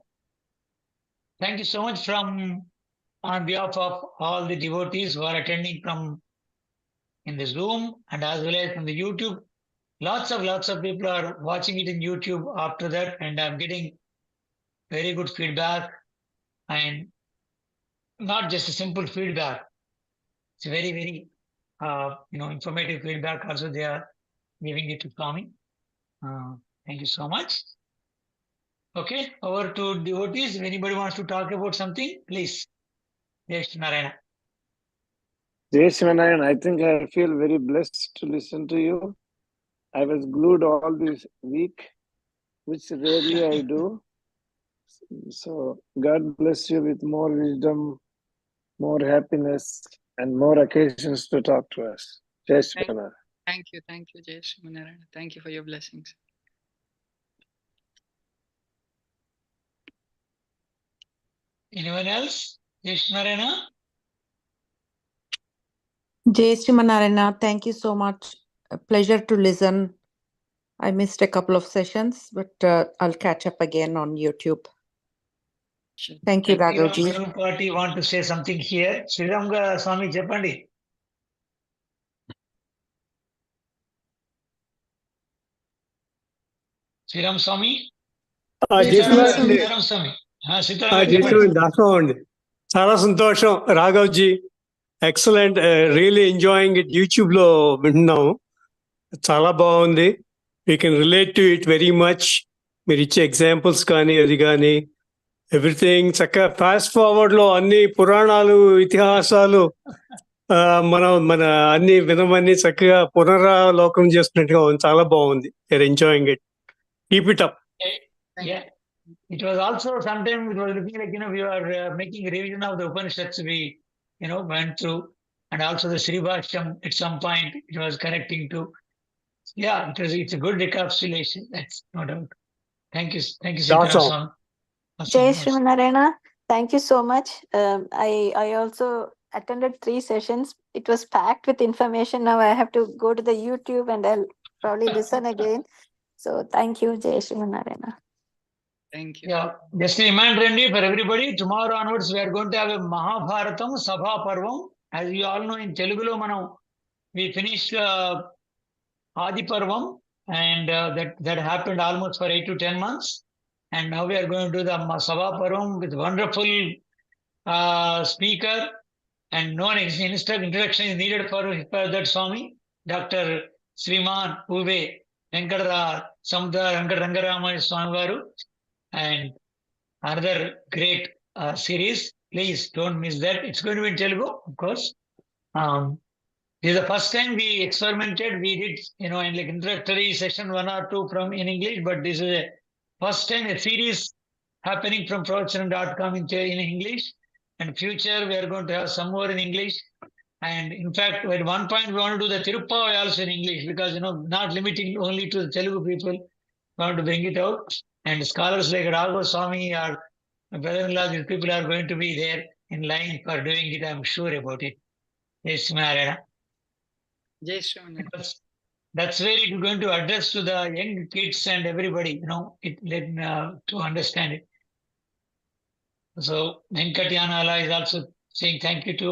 Thank you so much on behalf of all the devotees who are attending from in the Zoom and as well as from the YouTube. Lots of people are watching it in YouTube after that, and I'm getting very good feedback, and not just a simple feedback. It's very, very informative feedback also they are giving it to Swami. Thank you so much. Okay, over to devotees. If anybody wants to talk about something, please. Jai Shri Narayana. Jai Shri Narayana, I think I feel very blessed to listen to you. I was glued all this week, which rarely I do. So God bless you with more wisdom, more happiness, and more occasions to talk to us. Jai Shri Narayana. Thank you, Jai Shri Narayana. Thank you for your blessings. Anyone else? Jai Shri Narayana. Jai Shri Narayana, thank you so much. A pleasure to listen. I missed a couple of sessions, but I'll catch up again on YouTube. Sure. Thank you, Raghavji. Sriram Party want to say something here. Sriram Swami Japandi. Sriram Swami. Sitaram Swami. చాలా సంతోషం Raghavji. Excellent, really enjoying it. YouTube లో వింటున్నాం, చాలా బాగుంది. We can relate to it very much. మీరు ఇచ్చే examples కానీ అది కానీ ఎవ్రీథింగ్ చక్కగా ఫాస్ట్ ఫార్వర్డ్ లో అన్ని పురాణాలు ఇతిహాసాలు మన అన్ని వినమని చక్కగా పునరాలోకం చేస్తున్నట్టుగా ఉంది. చాలా బాగుంది. You're enjoying it. Keep it up. Yeah. It was also sometimes it was looking like, we were making revision of the Upanishads we, went through, and also the Sribhashyam at some point it was correcting to. Yeah, it's a good recapitulation. That's no doubt. Thank you, That's all. Sriman. Jai Sriman. Thank you so much. I also attended 3 sessions. It was packed with information. Now I have to go to the YouTube and I'll probably listen again. So thank you, Jai Sriman. Thank you. Yeah, just a reminder, Randy, for everybody, tomorrow onwards we are going to have a Mahabharatam Sabha Parvam. As you all know, in Telugu, we finished Adi Parvam, and that happened almost for 8 to 10 months. And now we are going to do the Sabha Parvam with wonderful speaker, and no introduction is needed for that Swami, Dr. Sriman Venkatrangarama Swami Varu. And another great series. Please don't miss that. It's going to be in Telugu, of course. This is the first time we experimented. We did, in like introductory session 1 or 2 in English, but this is a first time a series happening from pravachanam.com in English. And future we are going to have some more in English. And in fact, at one point we want to do the Tiruppavi also in English, because not limiting only to the Telugu people. We want to bring it out. And scholars like Raghav Swami or my brother-in-law, these people are going to be there in line for doing it. I'm sure about it. Yes, Marana. Jai Sriman. That's where it's going to address to the young kids and everybody, to understand it. So Venkatyanala is also saying thank you to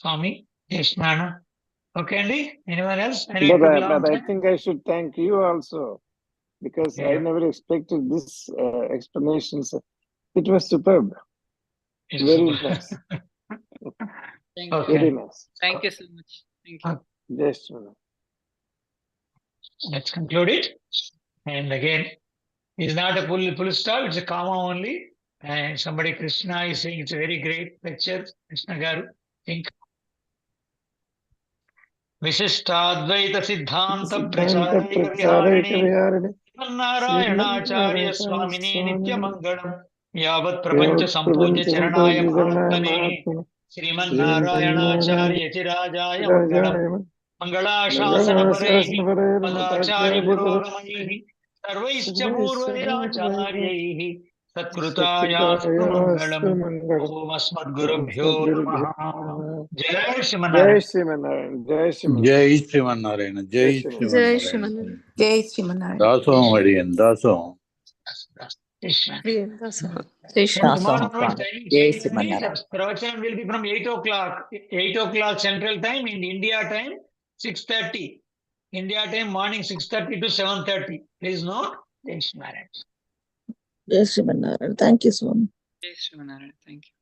Swami. Yes, Nana. Okay, Andy? Anyone else? But I think I should thank you also, because I never expected this explanations. It was superb. Very nice. Thank Okay. you. Very nice. Thank you so much. Thank you. Yes, Sriman. Let's conclude it. And again, it's not a full stop, it's a comma only. And somebody, Krishna, is saying it's a very great lecture. Krishna Garu, think. Viṣiṣṭādvaita siddhanta pracāraikarviharane Narayanacarya Swamini Nityamangalam Yavat prapancha sampujya charanaya mahatmane Sriman Narayanacharya Chirajaya Mangalam Mangalāśāsana paraihi Padācārya purogamaihi Sarvaischa purvairācāryaih Satkrutāyastu mangalam Om asmadgurubhyo namaha. Jai Sriman. Jai Sriman. Jai Sriman. Jai Sriman Narayana. Jai Sriman Jai Narayana. Sriman. Jai Sriman. Dasom adiyan, dasom. Tomorrow onwards, timing Jai change. Sriman. Pravachanam will be from 8 o'clock. 8 o'clock Central Time, in India time 6:30. India time morning 6:30 to 7:30. Please note. Jai Sriman. Jai Sriman. Thank you so much. Jai Sriman. Thank you.